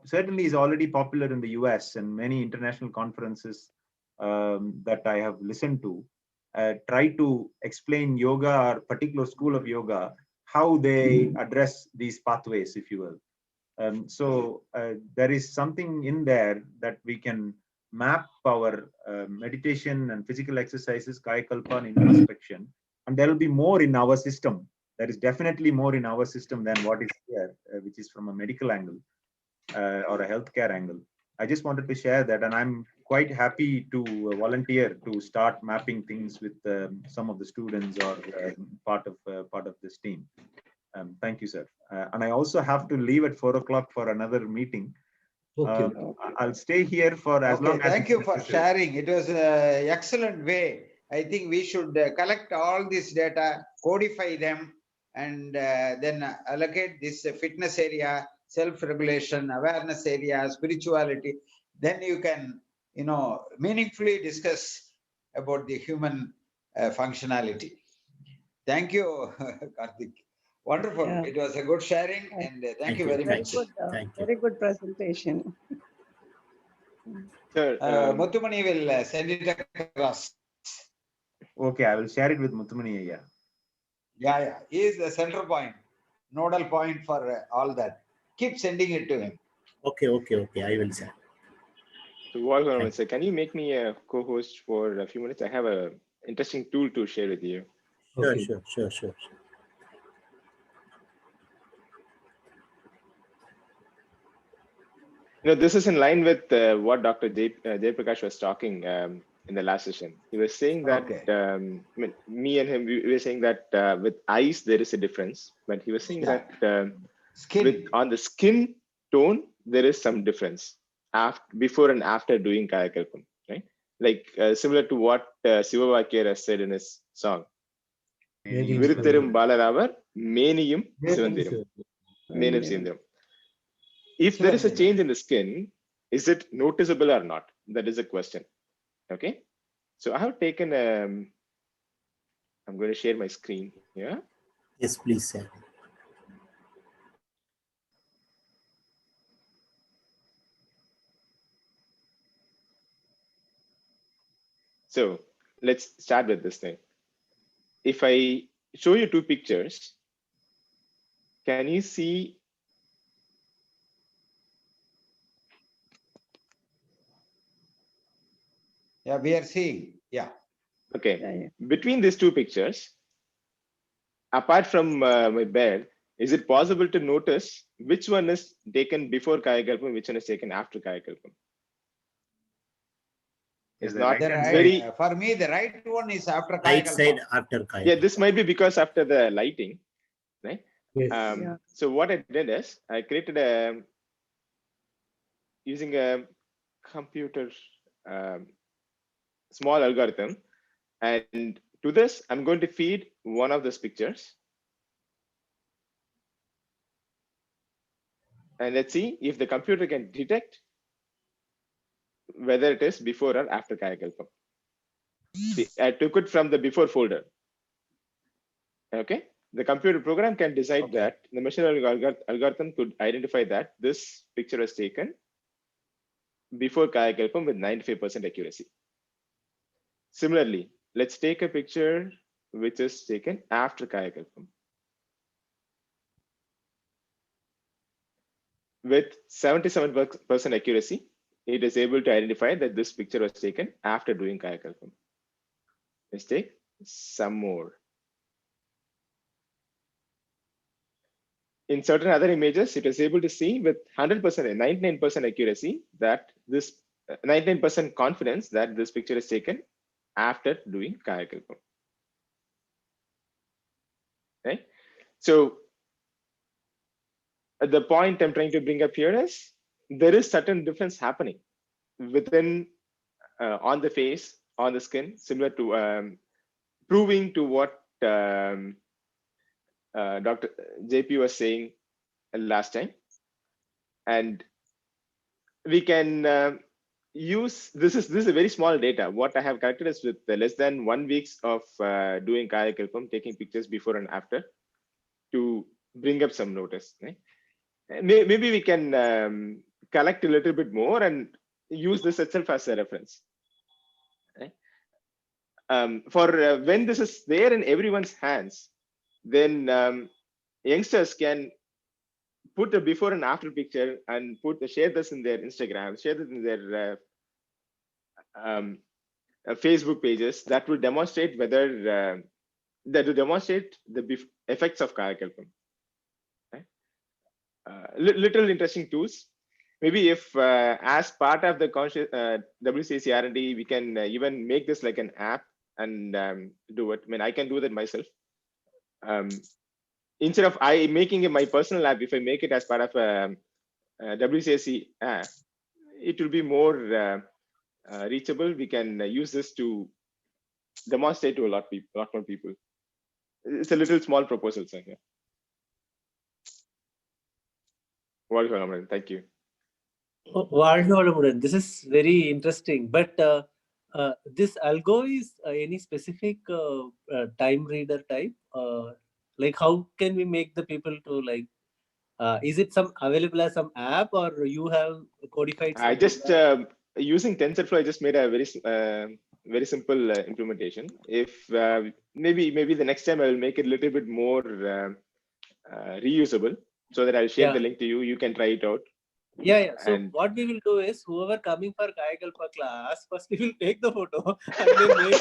certainly is already popular in the US, and many international conferences that I have listened to try to explain yoga or particular school of yoga, how they address these pathways, if you will. So there is something in there that we can map our meditation and physical exercises, Kaya Kalpa and introspection, and there will be more in our system. There is definitely more in our system than what is here, which is from a medical angle or a healthcare angle. I just wanted to share that, and I'm quite happy to volunteer to start mapping things with some of the students or part of this team. Thank you, sir. And I also have to leave at 4 o'clock for another meeting.
Okay.
I'll stay here for as long as.
Thank you for sharing. It was an excellent way. I think we should collect all this data, codify them, and then allocate this fitness area, self-regulation, awareness area, spirituality. Then you can, meaningfully discuss about the human functionality. Thank you, Karthik. Wonderful.
Yeah.
It was a good sharing, and thank you very much.
Thank you.
Very good presentation.
Sir,
Muttumani will send it across.
Okay, I will share it with Muttumani.
Yeah. He is the center point, nodal point for all that. Keep sending it to him.
Okay. I will send.
so Wolfgang, sir, can you make me a co-host for a few minutes? I have a interesting tool to share with you.
Okay.
Sure.
This is in line with what Dr. Jayaprakash was talking in the last session. He was saying that, me and him, we were saying that with eyes, there is a difference. But he was saying that on the skin tone, there is some difference before and after doing Kaya Kalpam, right? Like similar to what Siva Vakir has said in his song. Viruthirum Balaravar, Meniyum Sivandirum. Menum Sindram. If there is a change in the skin, is it noticeable or not? That is a question. Okay. So I have taken, I'm going to share my screen here.
Yes, please, sir.
So let's start with this thing. If I show you two pictures, can you see?
Yeah, we are seeing. Yeah.
Okay,
yeah.
between these two pictures, apart from my bed, is it possible to notice which one is taken before Kayakalpam, which one is taken after Kayakalpam? It's
the
not
right hand
very.
side.
For me, the right one is after
Right side
Kayakalpa.
after
Yeah,
Kaya.
this might be because after the lighting, right?
Yes.
Yeah.
So what I did is I created a using a computer small algorithm, and to this I'm going to feed one of those pictures, and let's see if the computer can detect whether it is before or after Kayakalpam. See, I took it from the before folder. Okay, the computer program can decide
Okay.
that the machine learning algorithm could identify that this picture was taken before Kayakalpam with 95% accuracy. Similarly, let's take a picture which is taken after Kayakalpam. With 77% accuracy, it is able to identify that this picture was taken after doing Kayakalpam. Let's take some more. In certain other images, it was able to see with 100%, 99% accuracy that this 99% confidence that this picture is taken after doing Kayakalpam. Right? So the point I'm trying to bring up here is there is certain difference happening within on the face, on the skin, similar to proving to what Dr. JP was saying last time. And we can use this is a very small data. What I have collected is with less than 1 week of doing Kayakalpam, taking pictures before and after to bring up some notice. Right? Maybe we can collect a little bit more and use this itself as a reference. Right? For when this is there in everyone's hands, then youngsters can put a before and after picture and share this in their Instagram, share this in their Facebook pages. That will demonstrate whether the effects of Kayakalpam. Right? Little interesting tools. Maybe if as part of the WCAC R&D, we can even make this like an app and do it. I mean, I can do that myself. Instead of making it my personal app, if I make it as part of a WCAC app, it will be more reachable. We can use this to demonstrate to a lot more people. It's a little small proposal, sir. Yeah. Thank you.
This is very interesting, but this algo is any specific time reader type? Like how can we make the people to like, is it some available as some app or you have codified?
I just using TensorFlow, I just made a very simple implementation. If maybe the next time I will make it a little bit more reusable, so that I'll share the link to you. You can try it out.
Yeah. So what we will do is, whoever coming for Kayakalpa class, first we will take the photo and then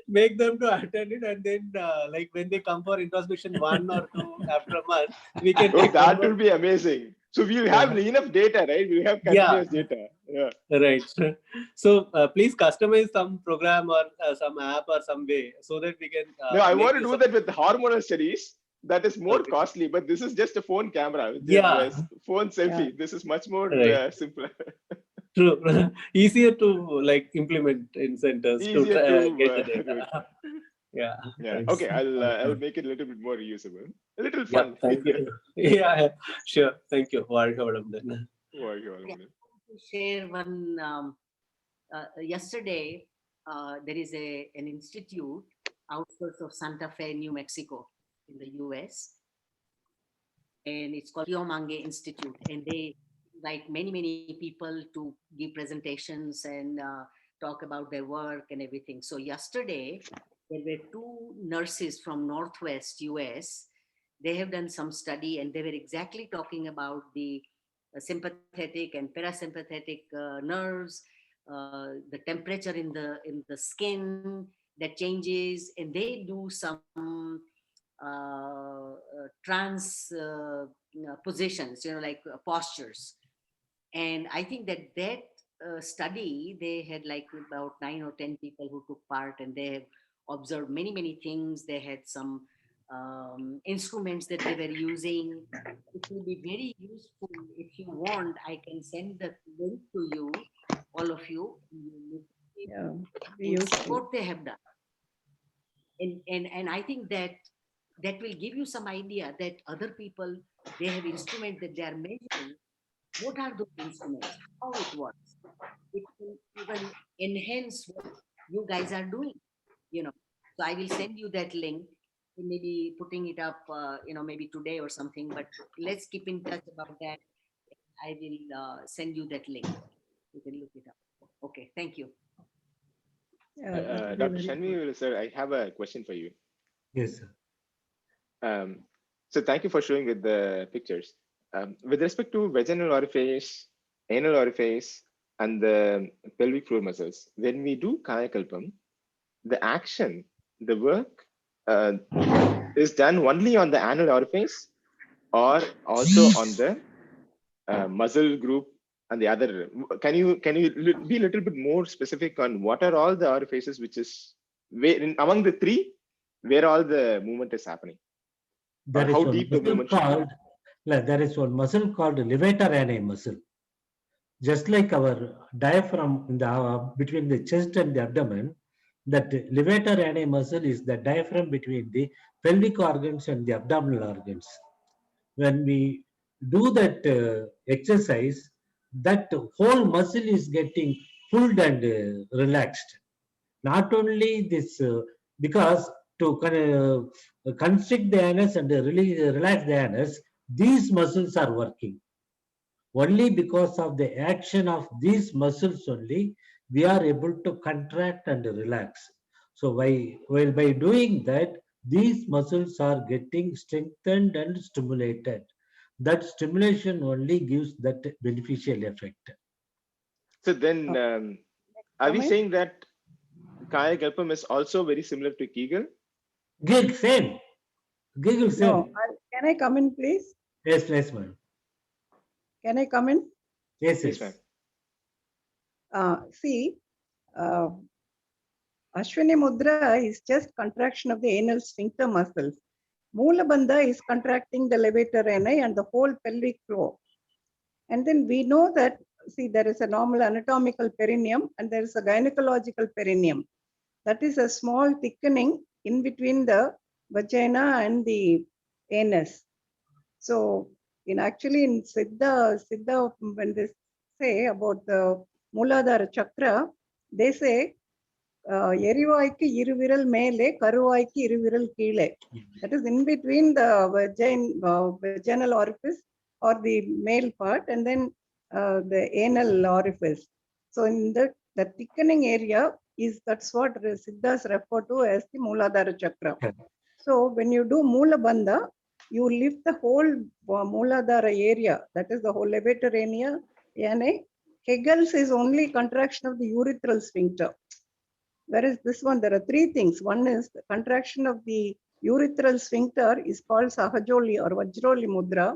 make them to attend it, and then like when they come for introspection 1 or 2 after a month, we can.
Oh, that will be amazing. So we have enough data, right? We have continuous data. Yeah.
Right. So please customize some program or some app or some way so that we can.
No, I want to do that with hormonal studies. That is more costly, but this is just a phone camera. Phone selfie.
Yeah.
This is much more simpler.
True. Easier to like implement in centers.
Easier
to get the data.
Yeah. Okay, I'll make it a little bit more reusable. A little fun.
Thank you. Yeah, sure. Thank you.
Share one. Yesterday, there is an institute outskirts of Santa Fe, New Mexico, in the US, and it's called Kiomange Institute, and they invite many people to give presentations and talk about their work and everything. So yesterday, there were 2 nurses from Northwest US. They have done some study, and they were exactly talking about the sympathetic and parasympathetic nerves, the temperature in the skin, that changes, and they do some trans positions, like postures. And I think that study, they had like about 9 or 10 people who took part, and they have observed many things. They had some instruments that they were using. It will be very useful. If you want, I can send the link to you, all of you.
Yeah, be
And see
useful.
what they have done. And I think that will give you some idea that other people, they have instruments that they are measuring. What are those instruments? How it works? It will even enhance what you guys are doing. So I will send you that link. Maybe putting it up, maybe today or something. But let's keep in touch about that. I will send you that link. You can look it up. Okay, thank you.
Yeah, that would be
Dr.
very good.
Shanvi, sir, I have a question for you.
Yes, sir.
So thank you for showing with the pictures. With respect to vaginal orifice, anal orifice, and the pelvic floor muscles, when we do Kayakalpam, the action, the work is done only on the anal orifice or also on the muscle group and the other. Can you be a little bit more specific on what are all the orifices which is among the three, where all the movement is happening?
There
Or
is
how
one
deep the
muscle
movement should be?
called, there is one muscle called levator ani muscle. Just like our diaphragm in the between the chest and the abdomen, that levator ani muscle is the diaphragm between the pelvic organs and the abdominal organs. When we do that exercise, that whole muscle is getting pulled and relaxed. Not only this, because to constrict the anus and relax the anus, these muscles are working. Only because of the action of these muscles only, we are able to contract and relax. So by doing that, these muscles are getting strengthened and stimulated. That stimulation only gives that beneficial effect.
So then, are we
Comment?
saying that Kayakalpam is also very similar to Kegel?
Gig, same. Giggle, same.
No, can I come in, please?
Yes, yes, ma'am.
Can I come in?
Yes,
Yes,
yes.
ma'am.
See, Ashwini Mudra is just contraction of the anal sphincter muscles. Moola Bandha is contracting the levator ani and the whole pelvic floor. And then we know that, see, there is a normal anatomical perineum and there is a gynecological perineum. That is a small thickening in between the vagina and the anus. So, in Siddha, when they say about the Mooladhara Chakra, they say, எரிவாய்க்கு இருவிரல் மேலே கருவாய்க்கு இருவிரல் கீழே. That is in between the vaginal orifice or the male part and then the anal orifice. So in the thickening area that's what Siddhas refer to as the Mooladhara Chakra. So when you do Moola Bandha, you lift the whole Mooladhara area, that is the whole levator ani. Kegel's is only contraction of the urethral sphincter. Whereas this one, there are three things. One is the contraction of the urethral sphincter is called Sahajoli or Vajroli Mudra.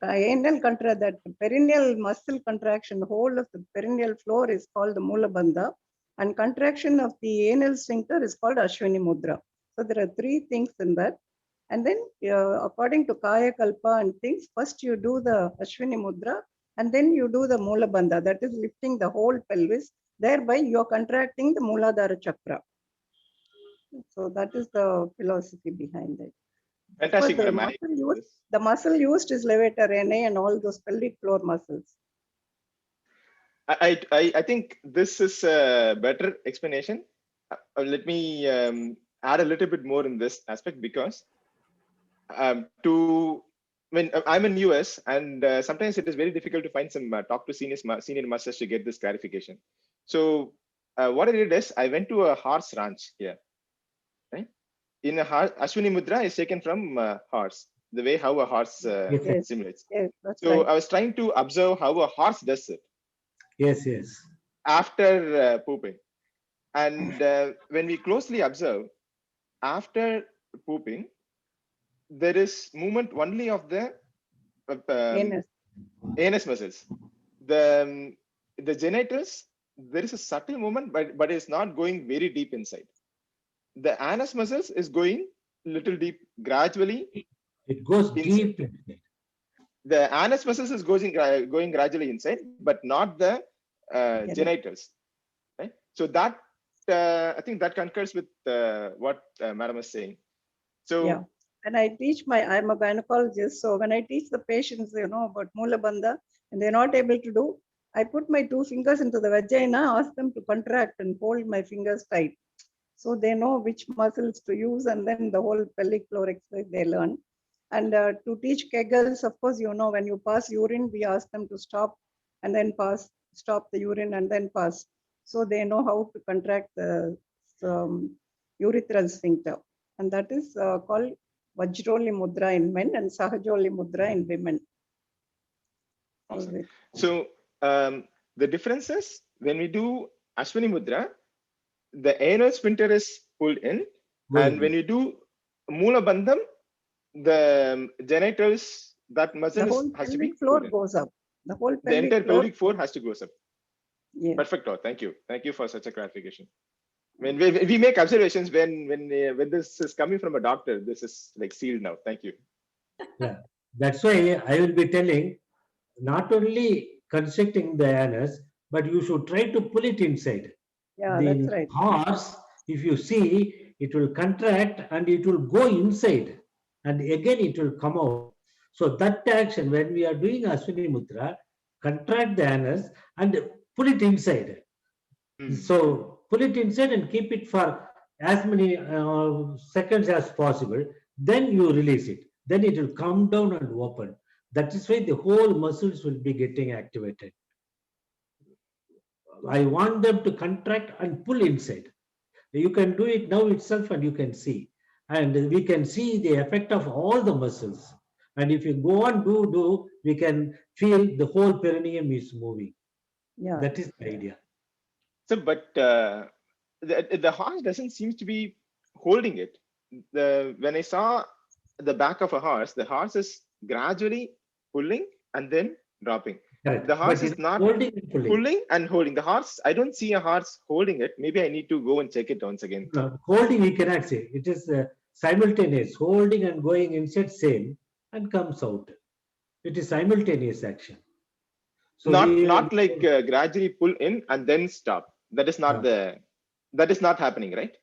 Anal that perineal muscle contraction, the whole of the perineal floor is called the Moola Bandha, and contraction of the anal sphincter is called Ashwini Mudra. So there are three things in that. And then according to Kaya Kalpa and things, first you do the Ashwini Mudra and then you do the Moola Bandha, that is lifting the whole pelvis. Thereby you are contracting the Mooladhara Chakra. So that is the philosophy behind it.
Fantastic.
The muscle used is levator ani and all those pelvic floor muscles.
I think this is a better explanation. Let me add a little bit more in this aspect, because when I'm in US and sometimes it is very difficult to find some talk to senior masters to get this clarification. So what I did is I went to a horse ranch here, right? In a Ashwini Mudra is taken from horse, the way how a horse simulates.
Yes,
so right. I was trying to observe how a horse does it.
Yes, yes.
After pooping. And when we closely observe, after pooping, there is movement only of the
Anus.
anus muscles. The genitals, there is a subtle movement, but it's not going very deep inside. The anus muscles is going little deep gradually.
It goes
inside.
deep inside.
The anus muscles is going gradually inside, but not the genitals. Right? So that I think that concurs with what Madam is saying. So
Yeah. And I teach I'm a gynecologist. So when I teach the patients, about Mula Bandha, and they're not able to do, I put my 2 fingers into the vagina, ask them to contract and hold my fingers tight. So they know which muscles to use, and then the whole pelvic floor exercise they learn. And to teach Kegels, of course, when you pass urine, we ask them to stop and then pass, stop the urine and then pass. So they know how to contract the urethral sphincter. And that is called Vajroli Mudra in men and Sahajoli Mudra in women.
Awesome. So the difference is when we do Ashwini Mudra, the anal sphincter is pulled in, and when you do Mula Bandham, the genitals, that muscle has to be
floor goes up. The
entire pelvic floor has to go up.
Yes.
Perfect. Thank you. Thank you for such a clarification. When we make observations when this is coming from a doctor, this is like sealed now. Thank you.
Yeah, that's why I will be telling not only constricting the anus, but you should try to pull it inside.
Yeah,
The
that's right.
horse, if you see, it will contract and it will go inside, and again it will come out. So that action, when we are doing Ashwini Mudra, contract the anus and pull it inside. So pull it inside and keep it for as many seconds as possible. Then you release it. Then it will come down and open. That is why the whole muscles will be getting activated. I want them to contract and pull inside. You can do it now itself and you can see. And we can see the effect of all the muscles. And if you go on do, we can feel the whole perineum is moving.
Yeah.
That is the idea.
So, but the horse doesn't seem to be holding it. When I saw the back of a horse, the horse is gradually pulling and then dropping.
Correct.
The horse is not pulling and holding. The horse, I don't see a horse holding it. Maybe I need to go and check it once again.
Holding, we cannot say. It is simultaneous. Holding and going inside same and comes out. It is simultaneous action. So
not like gradually pull in and then stop. That is not that is not happening, right?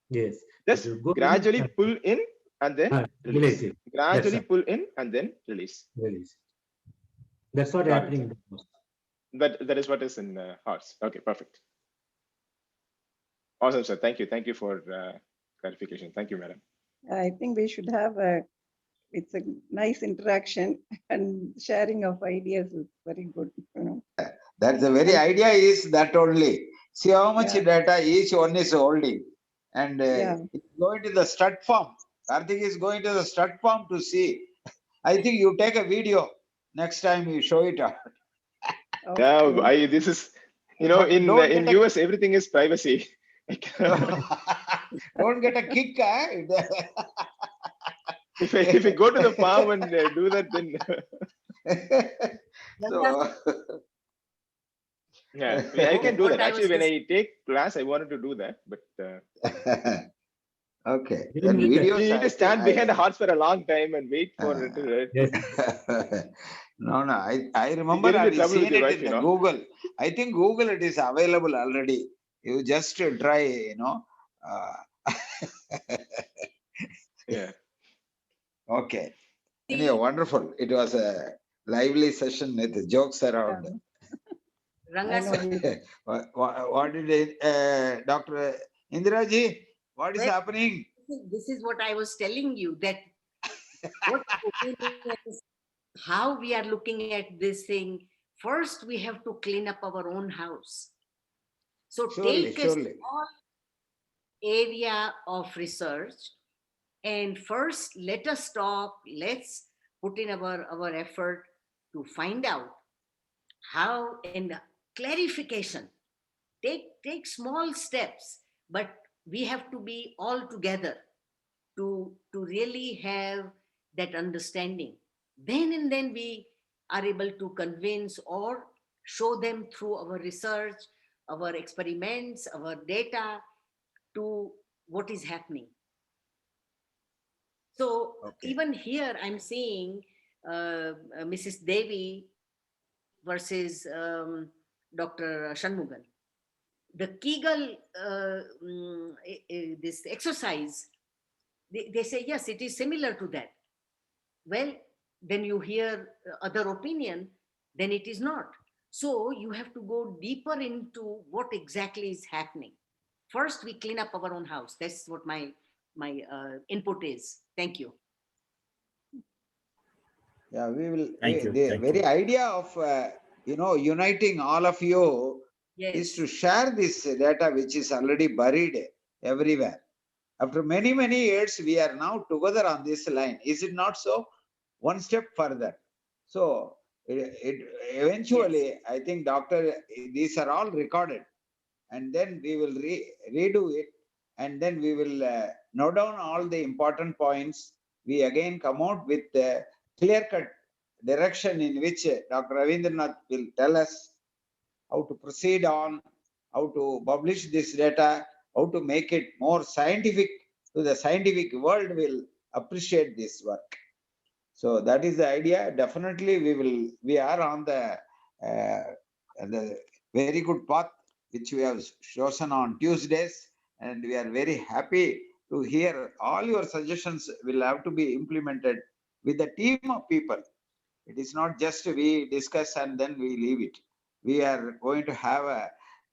Yes.
Just gradually pull in and then release. Gradually pull in and then release.
Release. That's what happening.
That is what is in horse. Okay, perfect. Awesome, sir. Thank you. Thank you for clarification. Thank you, madam.
I think we should have it's a nice interaction and sharing of ideas is very good.
That's the very idea is that only. See how much data each one is holding. And it's going to the stud farm. Karthik is going to the stud farm to see. I think you take a video next time you show it out.
Yeah, this is, in US, everything is privacy.
Don't get a kick.
If you go to the farm and do that, then
so,
yeah, I can do that. Actually, when I take class, I wanted to do that, but
okay.
You need to stand behind a horse for a long time and wait for it to.
No, I remember I've seen it in the Google. I think Google it is available already. You just try,
Yeah.
Okay. Anyway, wonderful. It was a lively session with jokes around. What did Dr. Indiraji? What is happening?
This is what I was telling you, that what how we are looking at this thing. First, we have to clean up our own house. So take a small area of research, and first let us stop. Let's put in our effort to find out how, and clarification. take small steps, but we have to be all together to really have that understanding. Then and then we are able to convince or show them through our research, our experiments, our data, to what is happening. So
Okay.
even here, I'm seeing Mrs. Devi versus Dr. Shanmugan. The Kegel, this exercise, they say, yes, it is similar to that. Well, then you hear other opinion, then it is not. So you have to go deeper into what exactly is happening. First, we clean up our own house. That's what my input is. Thank you.
Yeah, we will.
Thank you,
The
thank
very
you.
idea of uniting all of you is
Yes.
to share this data which is already buried everywhere. After many years, we are now together on this line. Is it not so? One step further. So eventually, I think, Doctor, these are all recorded, and then we will redo it, and then we will note down all the important points. We again come out with a clear-cut direction in which Dr. Ravindranath will tell us how to proceed on, how to publish this data, how to make it more scientific, so the scientific world will appreciate this work. So that is the idea. Definitely, we are on the very good path which we have chosen on Tuesdays, and we are very happy to hear all your suggestions will have to be implemented with a team of people. It is not just we discuss and then we leave it. We are going to have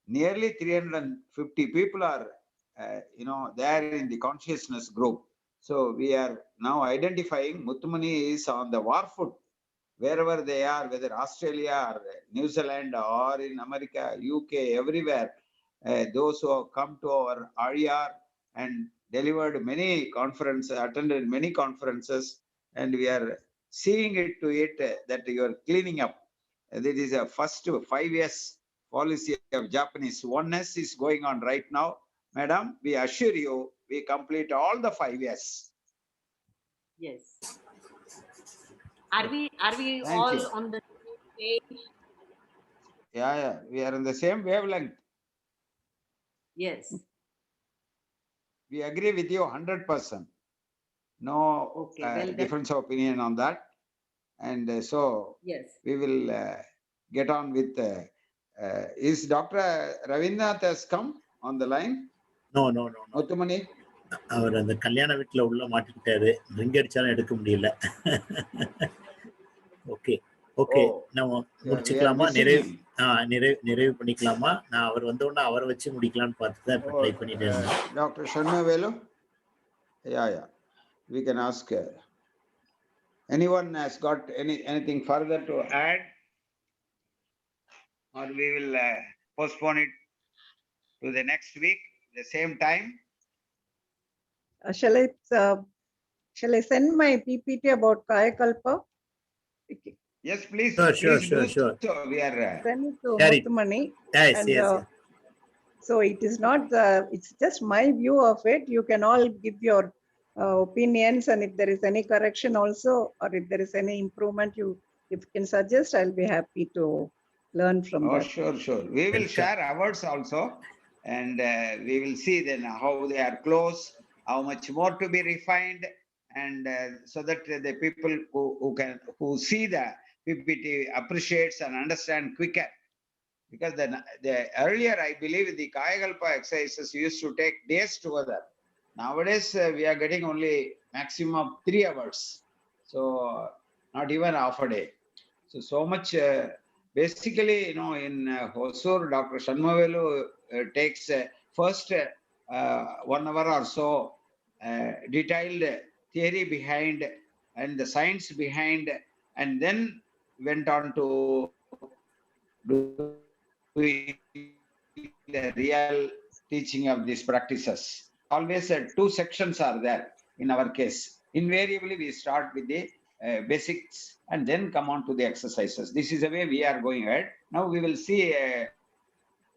nearly 350 people are there in the consciousness group. So we are now identifying Muttumani is on the war foot wherever they are, whether Australia or New Zealand or in America, UK, everywhere. Those who have come to our RER and delivered many conferences, attended many conferences, and we are seeing it to it that you are cleaning up. This is a first 5 years policy of Japanese oneness is going on right now. Madam, we assure you, we complete all the 5 years.
Yes. Are we
Thank
all
you.
on the same page?
Yeah, we are in the same wavelength.
Yes.
We agree with you 100%. No
Okay. Well, then,
difference of opinion on that. And so
yes.
we will get on with. Is Dr. Ravindranath has come on the line?
No.
Muttumani?
அவர் அந்த கல்யாண வீட்டுல உள்ள மாட்டிக்கிட்டாரு, ring அடிச்சாலும் எடுக்க முடியல. Okay நம்ம முடிச்சுக்கலாமா? நிறைவு பண்ணிக்கலாமா? நான் அவர் வந்தோடனே அவரை வச்சு முடிக்கலாம்னு பார்த்து தான் ட்ரை பண்ணிட்டு இருந்தேன்.
Doctor Shanmavelu? Yeah. We can ask. Anyone has got anything further to add? Or we will postpone it to the next week, the same time?
Shall I send my PPT about Kayakalpa?
Yes, please.
Sure.
So we are.
Send it to Muttumani.
Yes.
So it is not, it's just my view of it. You can all give your opinions, and if there is any correction also, or if there is any improvement if you can suggest, I'll be happy to learn from that.
Sure. We will share ours also, and we will see then how they are close, how much more to be refined, and so that the people who see the PPT appreciates and understand quicker. Because the earlier, I believe, the Kayakalpa exercises used to take days together. Nowadays, we are getting only maximum 3 hours. So not even half a day. So much, basically, in Hosur, Dr. Shanmavelu takes first 1 hour or so, detailed theory behind and the science behind, and then went on to do the real teaching of these practices. Always 2 sections are there in our case. Invariably, we start with the basics and then come on to the exercises. This is the way we are going ahead. Now we will see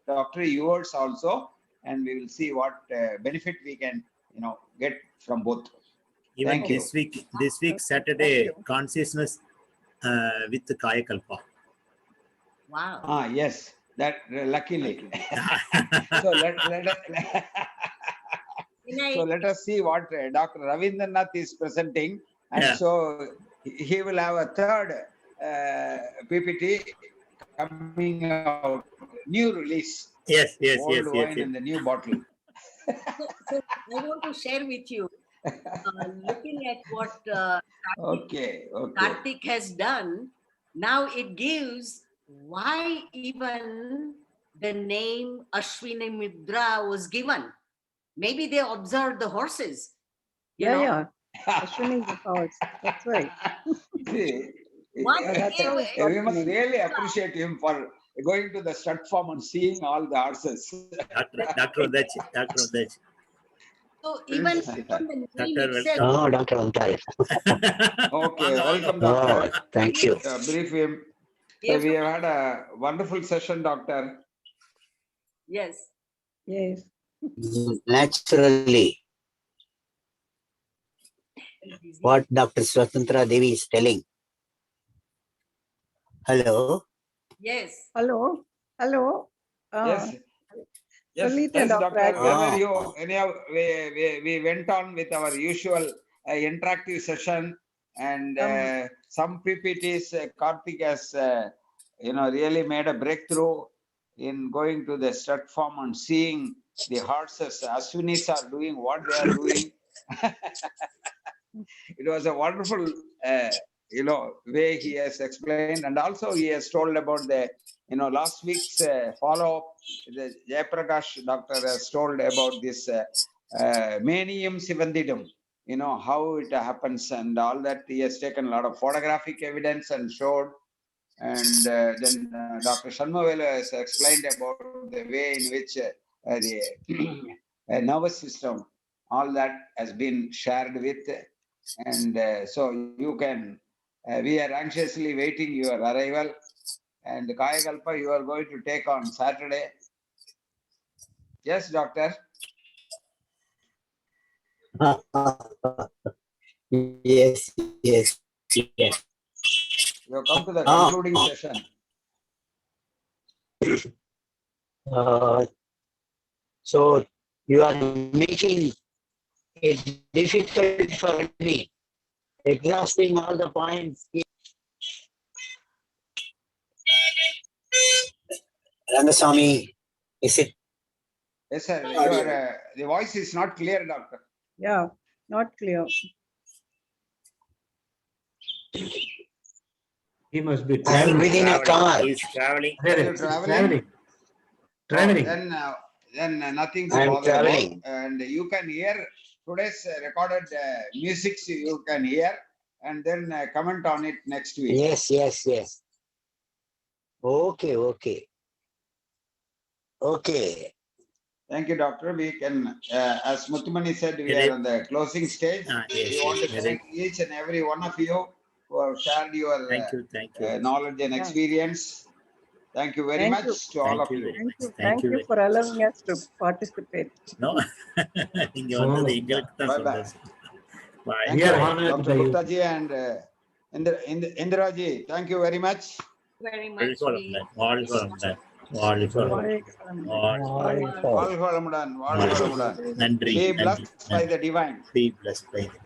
doctor, yours also, and we will see what benefit we can, get from both.
Even
Thank you.
this week Saturday, consciousness with Kayakalpa.
Wow.
Yes, that luckily. So let us see what Dr. Ravindranath is presenting, and
Yeah.
so he will have a third PPT coming out, new release.
Yes.
Old wine in the new bottle.
So I want to share with you, looking at what
Okay.
Karthik has done, now it gives why even the name Ashwini Mudra was given. Maybe they observed the horses. you know.
Yeah. Ashwini is the horse. That's right.
See,
What
That's
they
how
were-
it got
we
the
must
name.
really appreciate him for going to the stud farm and seeing all the horses.
Dr. Udachi.
So even
Dr.
the name
Dr.
itself,
Oh, Dr. Udachi.
Okay, welcome,
Oh,
doctor.
thank you.
Brief him. So
Yes.
we have had a wonderful session, doctor.
yes.
Yes.
Naturally, what Dr. Swatantra Devi is telling. Hello.
Yes.
Hello.
Yes.
Salita,
Yes,
Dr.
doctor. Where were
Ah.
you? Anyhow, we went on with our usual interactive session, and some PPTs. Karthik has, really made a breakthrough in going to the stud farm and seeing the horses. Ashwinis are doing what they are doing. It was a wonderful, way he has explained, and also he has told about the, last week's follow-up. The Jayaprakash doctor has told about this Manium Sivandidam, how it happens and all that. He has taken a lot of photographic evidence and showed. And then Dr. Shanmavelu has explained about the way in which the nervous system, all that has been shared with. And so you can, we are anxiously waiting your arrival. And Kayakalpa, you are going to take on Saturday. Yes, doctor.
Yes.
You have come to the concluding session.
So you are making it difficult for me, exhausting all the points. Rangaswamy, is it?
Yes, sir. Your, the voice is not clear, doctor.
Yeah, not clear.
He must be
I am
traveling.
within a car.
He's traveling.
You're traveling?
Traveling.
Then nothing to
I am
bother about.
traveling.
And you can hear today's recorded music, you can hear, and then comment on it next week.
Yes. Okay.
Thank you, doctor. We can, as Muthumani said, we are on the closing stage. We want to thank each and every one of you who have shared your
Thank you.
knowledge and experience. Thank you very
Thank
much
you.
to all
Thank
of
you.
you.
Thank you for allowing us to participate.
No. இங்க வந்தது எங்களுக்கு தான்
Bye-bye.
சந்தோஷம். Bye.
Thank
We are
you,
honored
Dr.
by you.
Gupta ji and Indiraji. Thank you very much.
Very much.
வாழ்க வளமுடன். வாழ்க வளமுடன். வாழ்க
All Valamudan.
வளமுடன். நன்றி.
Be blessed by the divine.
Be blessed by the